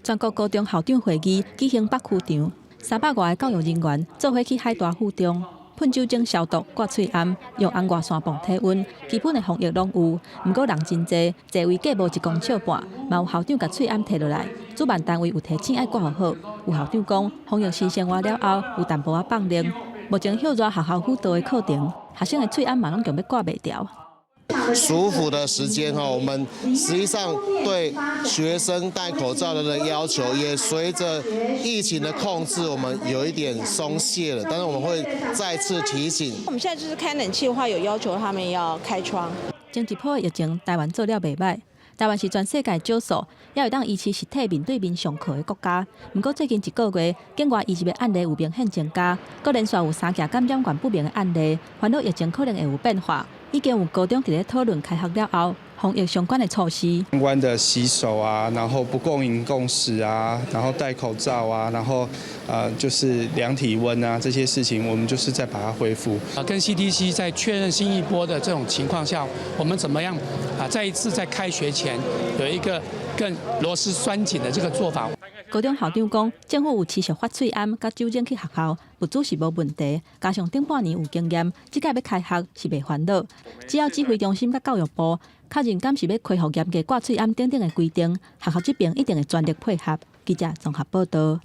全国高中校长会议举行北区场，300外个教育人员做伙去海大附中。喷酒精消毒、挂喙罨、用红外线磅体温，基本的防疫拢有。不过人真济，座位隔无1公尺半，嘛有校长甲喙罨摕落来。主办单位有提醒爱挂好。有校长讲，防疫时生活了后，有淡薄仔放冷。目前休热学校辅导的课程，学生的喙罨嘛拢强要挂袂掉。舒服的时间我们实际上对学生戴口罩的要求，也随着疫情的控制，我们有一点松懈了。但是我们会再次提醒，我们现在就是开冷气的话，有要求他们要开窗。前一波疫情，台湾做了袂歹。台湾是全世界少数也会当维持实体面对面上课的国家。不过最近1个月，境外移入的案例有明显增加，阁连续有3件感染源不明的案例，烦恼疫情可能会有变化。已经有高中伫咧讨论开学了后防疫相关的措施，相关的洗手啊，然后不共饮共食啊，然后戴口罩啊，然后就是量体温啊，这些事情我们就是再把它恢复。跟 CDC 在确认新一波的这种情况下，我们怎么样再一次在开学前有一个更螺丝拴紧的这个做法。高中校长讲，政府有持续发喙罨甲酒精去学校，物资是无问题。加上顶半年有经验，即届要开学是袂烦恼。只要指挥中心甲教育部确认敢是要恢复严格挂喙罨等等的规定，学校这边一定会全力配合。记者综合报道。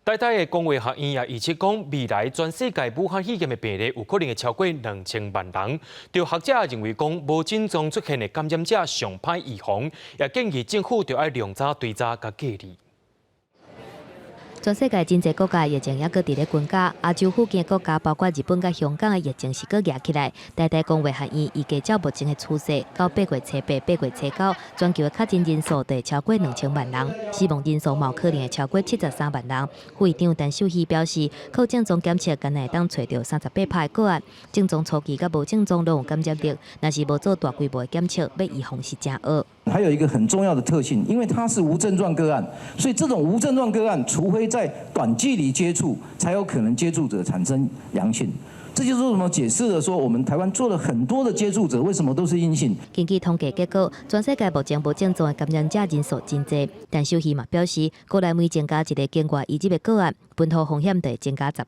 台大的公卫学院也预测讲，未来全世界武汉肺炎的病例有可能会超过2000万人。就学者认为讲，无症状出现的感染者上歹预防，也建议政府要量早对早甲隔离。全世界真侪国家疫情也搁伫咧增加，亚洲附近的国家包括日本甲香港的疫情是搁压起来。台大公卫学院预计照目前的趋势，到8月初8、8月初9，全球的确诊人数会超过2000万人，死亡人数嘛有可能会超过73万人。副院长陈秀熙表示，靠症状检测，敢会当找到38%的个案，症状初期甲无症状拢有感染力，若是无做大规模的检测，要预防是真学。还有一个很重要的特性，因为它是无症状个案，所以这种无症状个案，除非在短距离接触，才有可能接触者产生阳性。这就是为什么解释了说，我们台湾做了很多的接触者，为什么都是阴性？根据统计结果，全世界目前无症状的感染者人数真多。但秀熙嘛表示，国内每增加一个境外移入的个案，本土风险就会增加10%。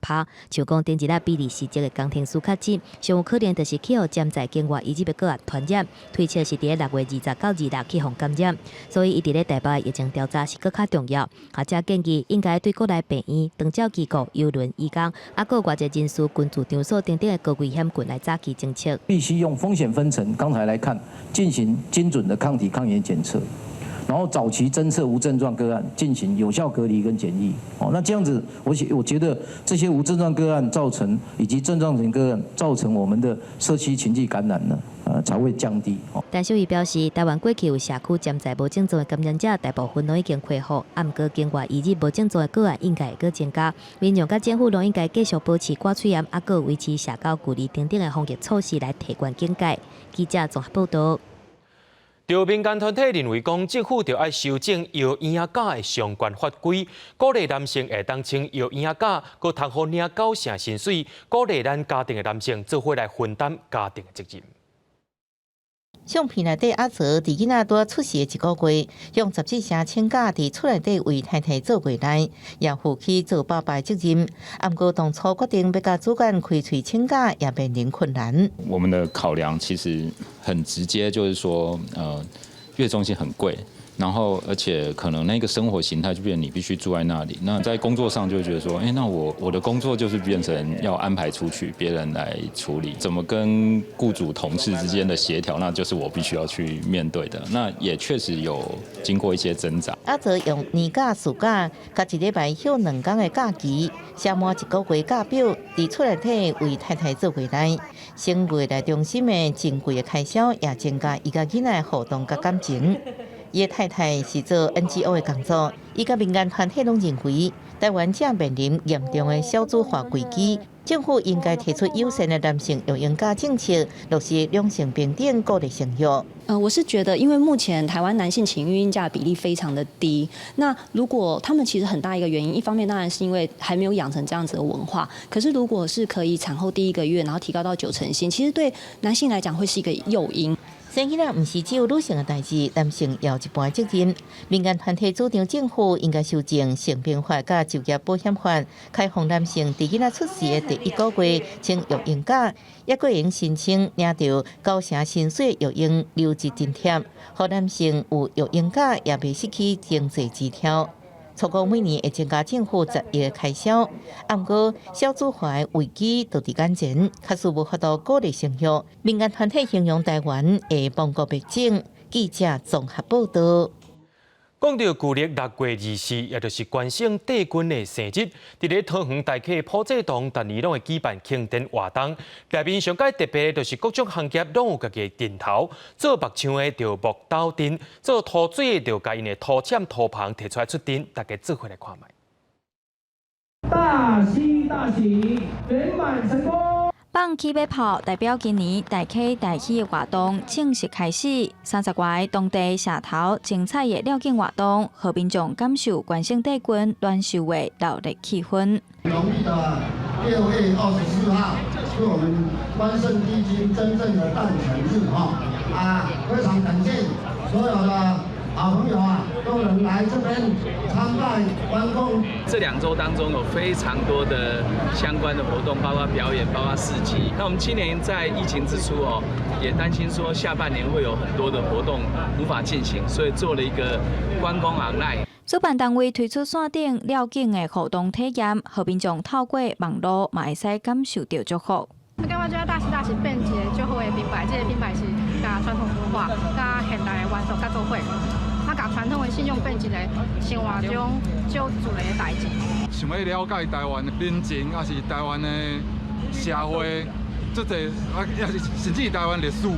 像讲顶一日比利时籍的工程师确诊，上有可能就是去互潜在境外移入的个案传染。推测是伫6月20到26去互感染，所以伊伫咧台北的疫情调查是更加重要。学者建议应该对国内病院、长照机构、邮轮、医工，个外籍人士均驻场所等等的高危险群来早期侦测，必须用风险分层，刚才来看，进行精准的抗体抗原检测，然后早期侦测无症状个案，进行有效隔离跟检疫。那这样子，我觉得这些无症状个案造成以及症状型个案造成我们的社区群聚感染呢，才会降低。但秀仪表示，台湾过去有社区潜在无症状的感染者，大部分都已经恢复，不过境外移入无症状的个案应该会搁增加。民众甲政府都应该继续保持挂喙罨，个维持社交距离等等的防疫措施来提悬警戒。记者综合报道。就民间团体认为讲，政府就要修正摇婴假的相关法规，鼓励男性会当请摇婴假，佮通好领9成薪水，鼓励咱家庭的男性做伙来分担家庭的责任。相片内底阿泽伫囡仔多出世的1个月，用14声请假伫厝内底为太太做月内，也负起做爸爸的责任。不过当初决定要甲主管开喙请假，也面临困难。我们的考量其实很直接，就是说，月中心很贵。然后，而且可能那个生活形态就变成你必须住在那里。那在工作上就觉得说，那我的工作就是变成要安排出去，别人来处理。怎么跟雇主、同事之间的协调，那就是我必须要去面对的。那也确实有经过一些挣扎。阿泽用年假、暑假，甲1礼拜休2天的假期，写满1个月假表，伫厝内底为太太做月内，省未来中心的珍贵的开销，也增加伊甲囡仔互动甲感情。伊的太太是做 NGO 的工作，伊甲民间团体拢认为，台湾正面临严重的少子化危机，政府应该提出友善的男性育婴假政策，落实两性平等，鼓励生育。我是觉得，因为目前台湾男性请育婴假的比例非常的低，那如果他们其实很大一个原因，一方面当然是因为还没有养成这样子的文化，可是如果是可以产后第1个月，然后提高到9成薪，其实对男性来讲会是一个诱因。生囡仔唔是只有女性嘅代志，男性也有一半责任。民间团体主张政府应该修正性别法甲就业保险法，开放男性伫囡仔出世嘅第1个月请育婴假，也可用申请领到9成薪水育婴留职津贴，互男性有育婴假也未失去经济支条。初估每年会增加政府10亿嘅开销，不过少子化嘅危机就伫眼前，确实无法度鼓励生育。民间团体形容台湾会亡国灭种。记者综合报道。讲到旧历6月24，也就是关圣帝君的生日，伫咧桃园大溪普济堂，逐年拢会举办庆典活动。内面上界特别就是各种行业拢有家己的阵头，做木匠的就木斗阵，做涂水的就甲因的涂签、涂棚摕出来出阵，大家做伙来看卖。大喜大喜，圆满成功。放起马炮代表今年大溪大喜的活动正式开始。30外当地社头精彩的了境活动，和民众感受关圣帝君暖寿的热烈气氛。农历的6月24号是我们关圣帝君真正的诞辰日非常感谢所有的好朋友都能来这边参拜关公。这2周当中有非常多的相关的活动，包括表演，包括市集。那我们今年在疫情之初也担心说下半年会有很多的活动无法进行，所以做了一个关公 online。主办单位推出线顶了境的互动体验，和民众透过网络嘛会使感受到祝福。我感觉大喜变节就好的品牌，这个品牌是甲传统文化、甲现代的元素甲做伙，甲传统的信用变一个生活中少自然的代志。想要了解台湾的民情，也是台湾的社会，这个也是甚至台湾历史，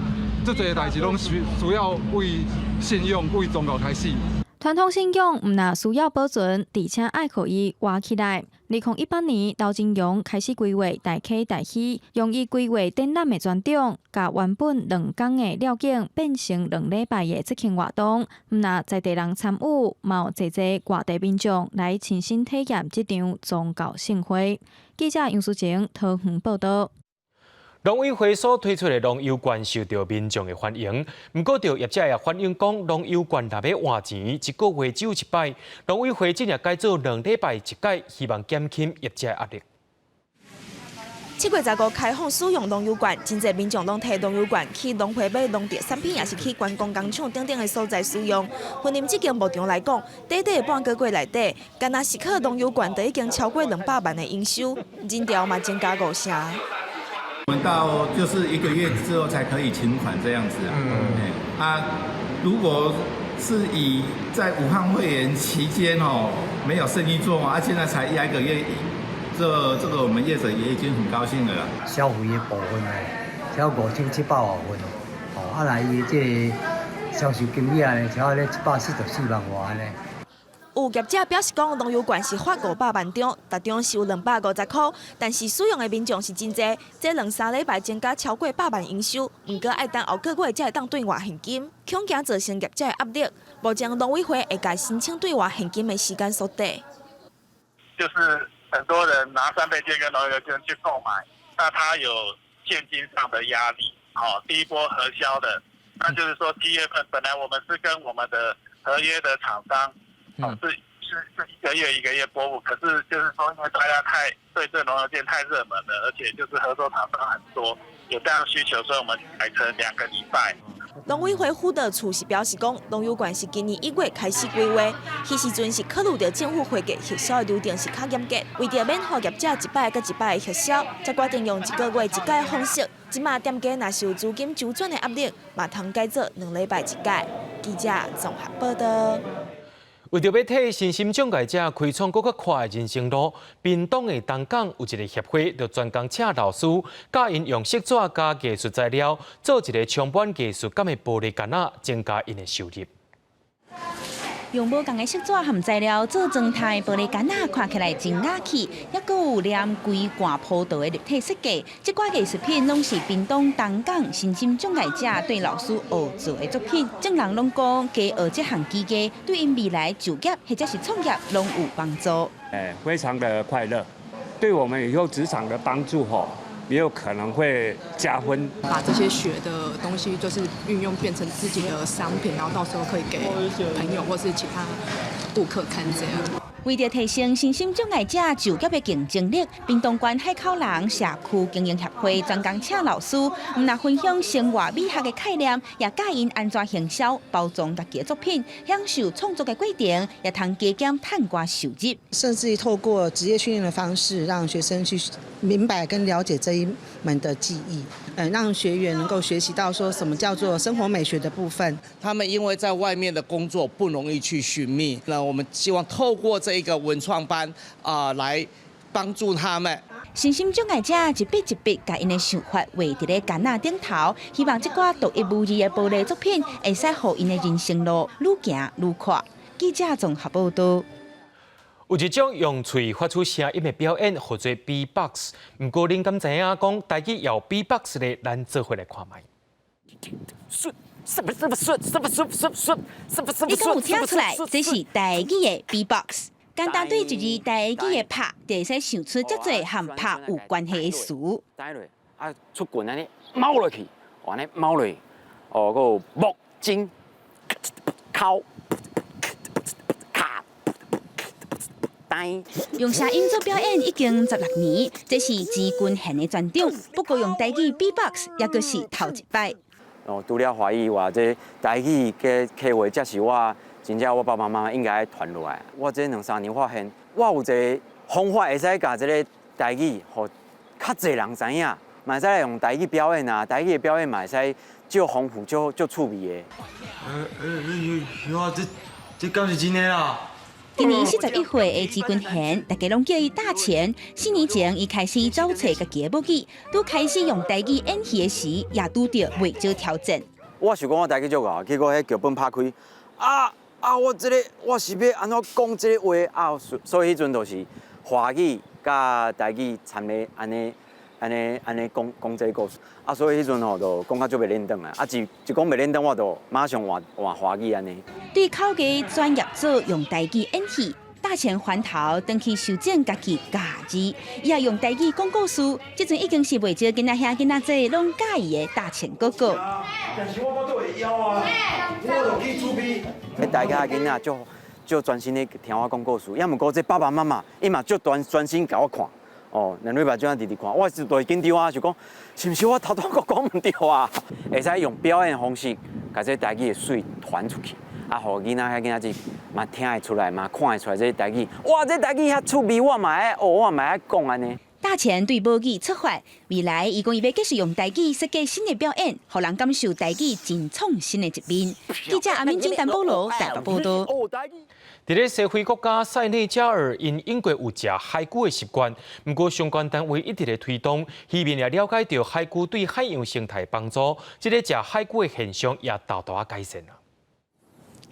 这个代志拢需要为信用、为宗教开始。传统信仰唔但需要保存，而且爱可以活起来。2018年，刘金勇开始规划大溪大喜，用以规划展览的专场，甲原本2天的了境变成2礼拜的节庆活动。唔但在地人参与，嘛有侪外地民众来亲身体验这场宗教盛会。记者杨淑晴桃园报道。农委会所推出的农游券受到民众的欢迎，不过，业者也反映讲，农游券若要换钱，1个月只有1摆。农委会今日改做2礼拜1届，希望减轻业者压力。7月15开放使用农游券，真侪民众拢摕农游券去农会买农特产品，也是去观光工厂等等的所在使用。婚姻这间牧场来讲，短半个月内底，干那是靠农游券就已经超过200万的营收，人潮嘛增加5成。我们到就是1个月之后才可以请款这样子如果是以在武汉肺炎期间没有生意做嘛，现在才1个月，这个我们业者也已经很高兴了啦。消费的部分超5700多份来伊这销售金额呢，超咧144万外呢。有业者表示讲，农游券是发500万张，逐张是有250块，但是使用的民众是真侪，这2-3礼拜增加超过100万营收，不过要等后个月才会当兑换现金，恐惊造成业者的压力。目前农委会会甲申请兑换现金的时间缩短。就是很多人拿3倍券跟农游券去购买，那他有现金上的压力，第一波核销的，那就是说7月份本来我们是跟我们的合约的厂商。是1个月拨付，可是就是说，因为大家对这农游券太热门了，而且就是合作厂商很多，有这样需求，所以我们改成2个礼拜。农委会副的处是表示讲，农游券是今年1月开始规划，迄时阵是考虑到政府会计核销的流程是较严格，为着免予业者1摆甲1摆的核销，才决定用1个月1届的方式。即马店家若是有资金周转的压力，嘛通改做2礼拜1届。记者综合报道。为着要替身心障碍者开创更较快的人生路，屏东的东港有一个协会，就专工请老师，教因用色纸加艺术材料，做一个充满艺术感的玻璃杆仔，增加因的收入。用无同的色纸和材料做状态玻璃杆仔，看起来真雅气，还佫有连规罐铺道的立体设计。这款艺术品拢是屏东东港身心障碍者对老师学做的作品。众人拢讲，加学这项技艺，对因未来就业或者是创业拢有帮助。非常的快乐，对我们以后职场的帮助也有可能会加分。把这些学的东西就是运用变成自己的商品，然后到时候可以给朋友或是其他顾客看这样。为了提升身心障碍者就业的竞争力，屏东县海口人社区经营协会专工请老师，唔但分享生活美学的概念，也教因安怎行销、包装家己的作品，享受创作的过程，也通加减探瓜收入。甚至于透过职业训练的方式，让学生去明白跟了解这一门的技艺，让学员能够学习到说什么叫做生活美学的部分。他们因为在外面的工作不容易去寻觅，那我们希望透过这一个文创班来帮助他们。身心障碍者一笔一笔把因的想法画伫咧杆仔顶头，希望这寡独一无二的玻璃作品，会使让因的人生路愈行愈宽。记者综合报道。有一种用嘴发出声音的表演，叫做 B-box。不过，您敢知影讲台语有 B-box 咧？咱做伙来看卖。你敢有听出来？这是台语的 B-box。简单对一字台语的拍，就会使想出遮侪和拍有关系的词。带落啊，出棍安尼猫落去，安尼猫落，哦，个木金敲。用声音做表演已经16年，这是志军现的专长。不过用台语 B-box 也阁是头一摆。哦，除了华语话，这台语嘅客话，才是我真正我爸爸妈妈应该传落来。我这2-3年发现，我有一个方法会使甲这个台语，互较侪人知影，嘛会使来用台语表演啊。台语的表演嘛会使足丰富、足趣味的。这敢是真的啦？今年41岁的志军贤，大家拢叫伊大钱。4年前，伊开始找找家己的武艺，拄开始用台语演戏的时，也拄到袂少挑战。我想讲我台语足好，结果迄剧本拍开，我是要安怎讲这个话啊？所以迄阵就是华语甲台语掺咧安尼讲这个故事啊，所以迄阵吼就讲较足袂认得啦。一讲袂认得，我就马上换华语安尼。对口技专业组用台语演戏，大钱还头登去修正家己家字，伊也用台语讲故事。即阵已经是袂少囡仔兄囡仔姐拢介意的大钱哥哥。但是我都会枵啊，我就去准备。大家囡仔就专心的听我讲故事，要毋过这爸爸妈妈伊嘛就专心甲我看。哦，两位目睭直直看，我就会紧张啊，就讲是毋是我头讲唔对啊？会使用表演方式，把这台语的水传出去，啊，互囡仔子嘛听会出来，嘛看会出来这台语。哇，这台语遐趣味，我嘛爱学，我嘛爱讲安尼。大钱对母语出发，未来伊讲伊要继续用台语设计新的表演，互人感受台语真创新的一面。记者阿明金丹保罗台北报道。伫咧西非国家塞内加尔，因过有食海龟的习惯，不过相关单位一直咧推动，希望也了解到海龟对海洋生态帮助，即个食海龟的现象也大大改善了。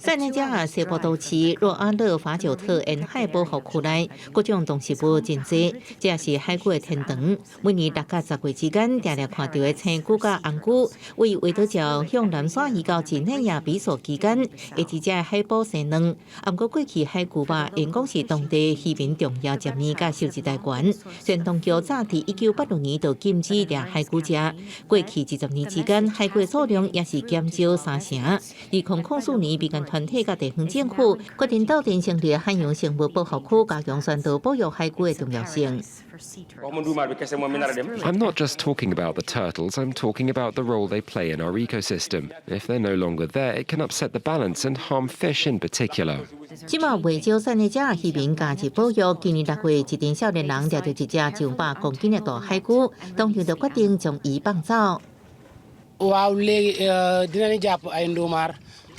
塞内加尔西部都市若阿勒法九特沿海保护区内，各种动植物真多，这也是海龟的天堂。每年6到10月之间，常常看到的青龟甲红龟，为维多礁向南沙移到境内亚比索期间，会伫这海保生卵。不过过去海龟吧，因讲是当地渔民重要食物甲收集来源。虽然当局早伫1986年就禁止掠海龟食，过去20年之间，海龟数量也是减少3成。2004年，民间团体甲地方政府决定斗阵成立海洋生物保护区，加强宣导保育海龟的重要性。I'm not just talking about the turtles, I'm talking about the role they play in our ecosystem. If they're no longer there, it can upset the balance and harm fish in particular. 即马未少塞内加尔渔民加入保育，今年6月，一群少年人掠到一只200公斤的大海龟，当场就决定将伊放走。Wow, dinañ jàpp ay nduumar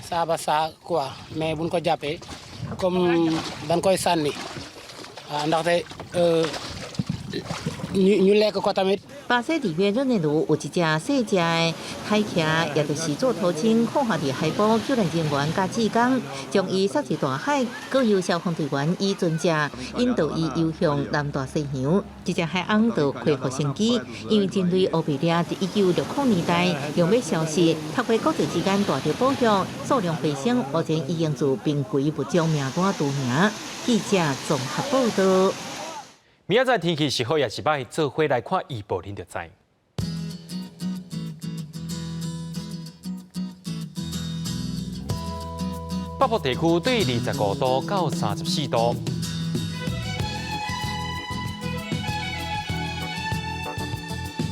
saaba saa quoi mais buñ ko jàppee comme dañ koy sànni ndaxte ñu lekk ko tamit。巴西里面热内卢有一只细只的海豚，也就是做头鲸，放下伫海保救援人员甲志工，将伊撒入大海，各由消防队员以船只引导伊游向南大西洋。这只海翁就恢复生机，因为针对欧比利亚伫1960年代用要消失，透过各地之间大力保育，数量回升，目前已经自濒危物种名单除名。记者综合报道。明仔载天气是好也是歹，做伙来看预报，您就知。北部地区对25度到34度，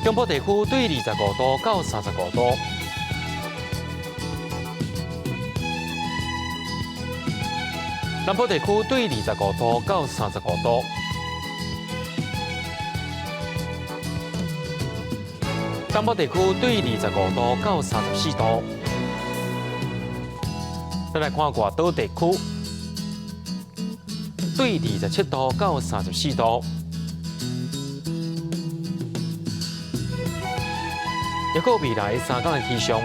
中部地区对25度到35度，南部地区对25度到35度，东部地区对25度到34度。再来看外岛地区，对27度到34度。还有未来3天的气象。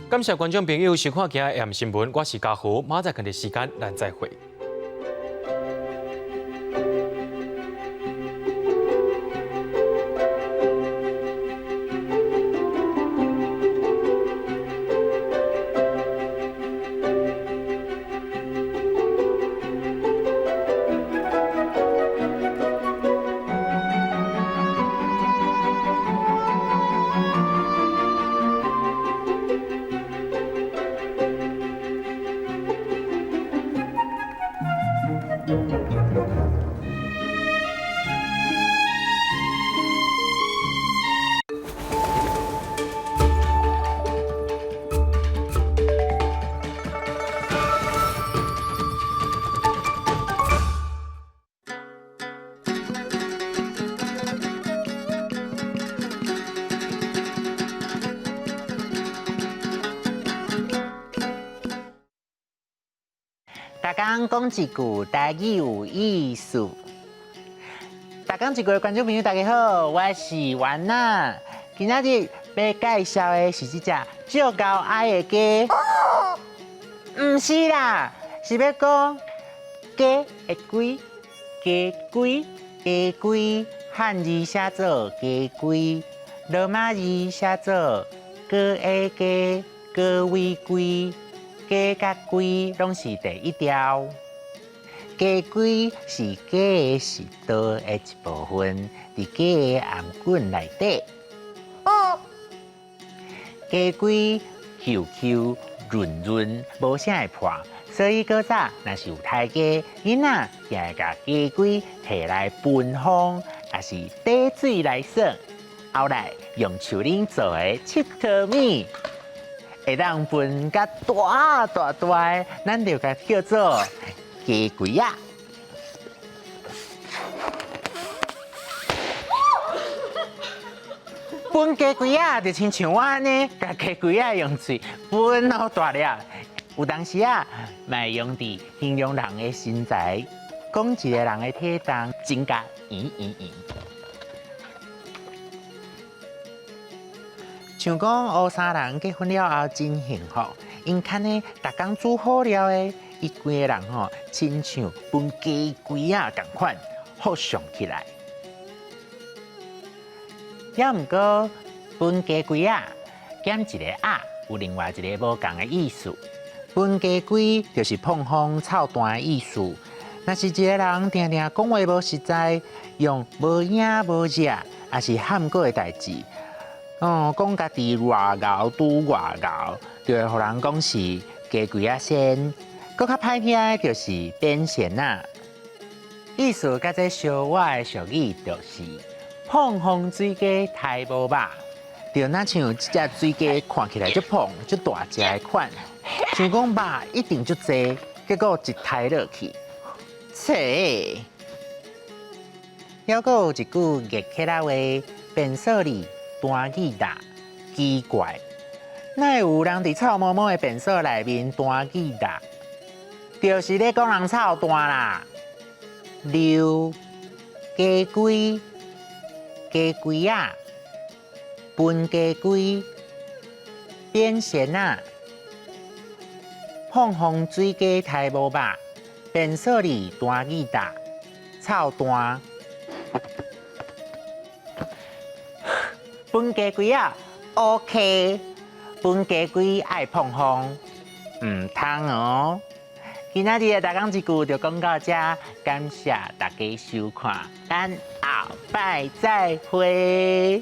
感谢观众朋友收看今日 AM 新闻，我是嘉豪，马仔近的时间咱再会。大家讲一句台语有意思。大家一句观众朋友，大家好，我是丸娜。今仔日要介绍的是这只足够爱的鸡。唔是啦，是要讲鸡的龟，鸡龟，鸡龟，汉字写做鸡龟，罗马字写做鸡的鸡，鸡为龟。鸡甲龟拢是第一条，鸡龟是鸡的食道的一部分，伫鸡的颔管内底。鸡龟 Q 润润，无啥会破，所以较早若是有胎鸡，囡仔也会甲鸡龟摕来分烘，也是底水来耍，后来用树林做的七颗米。会当分甲大，咱就甲叫做鸡龟仔。分鸡龟仔就亲像我安尼，甲鸡龟仔用嘴分好大粒。有当时啊，卖用伫形容人的身材，讲一个人的体重增加圆。像讲乌沙人结婚了后真幸福，因看呢，逐工煮好了的，伊规个人吼，亲像分鸡龟仔共款，好上起来。也毋过分鸡龟仔减一个啊，有另外一个无共的意思。分鸡龟就是碰风臭蛋的意思。若是一个人定定讲话无实在，用无影无热，也是喊过的代志。讲家己偌敖拄偌敖，就会互人讲是鸡龟仔仙。搁较歹听的就是变仙啊。意思甲这相我的俗语就是碰风水鸡太无肉，就那像这只水鸡看起来足胖足大只的款，想讲肉一定足济，结果一抬落去，切！还阁有一句热起来话，变数里。单字啦，奇怪，哪会有人伫臭毛毛的便所内面单字啦？就是咧讲人臭蛋啦。溜鸡龟，鸡龟啊，分鸡龟，变仙啊，碰风水鸡太无肉，变数里大义大，臭蛋。本鸡龟啊 ，OK， 本鸡龟爱碰风，唔通哦。今仔日的大讲一句就讲到这，感谢大家收看，咱后摆再会。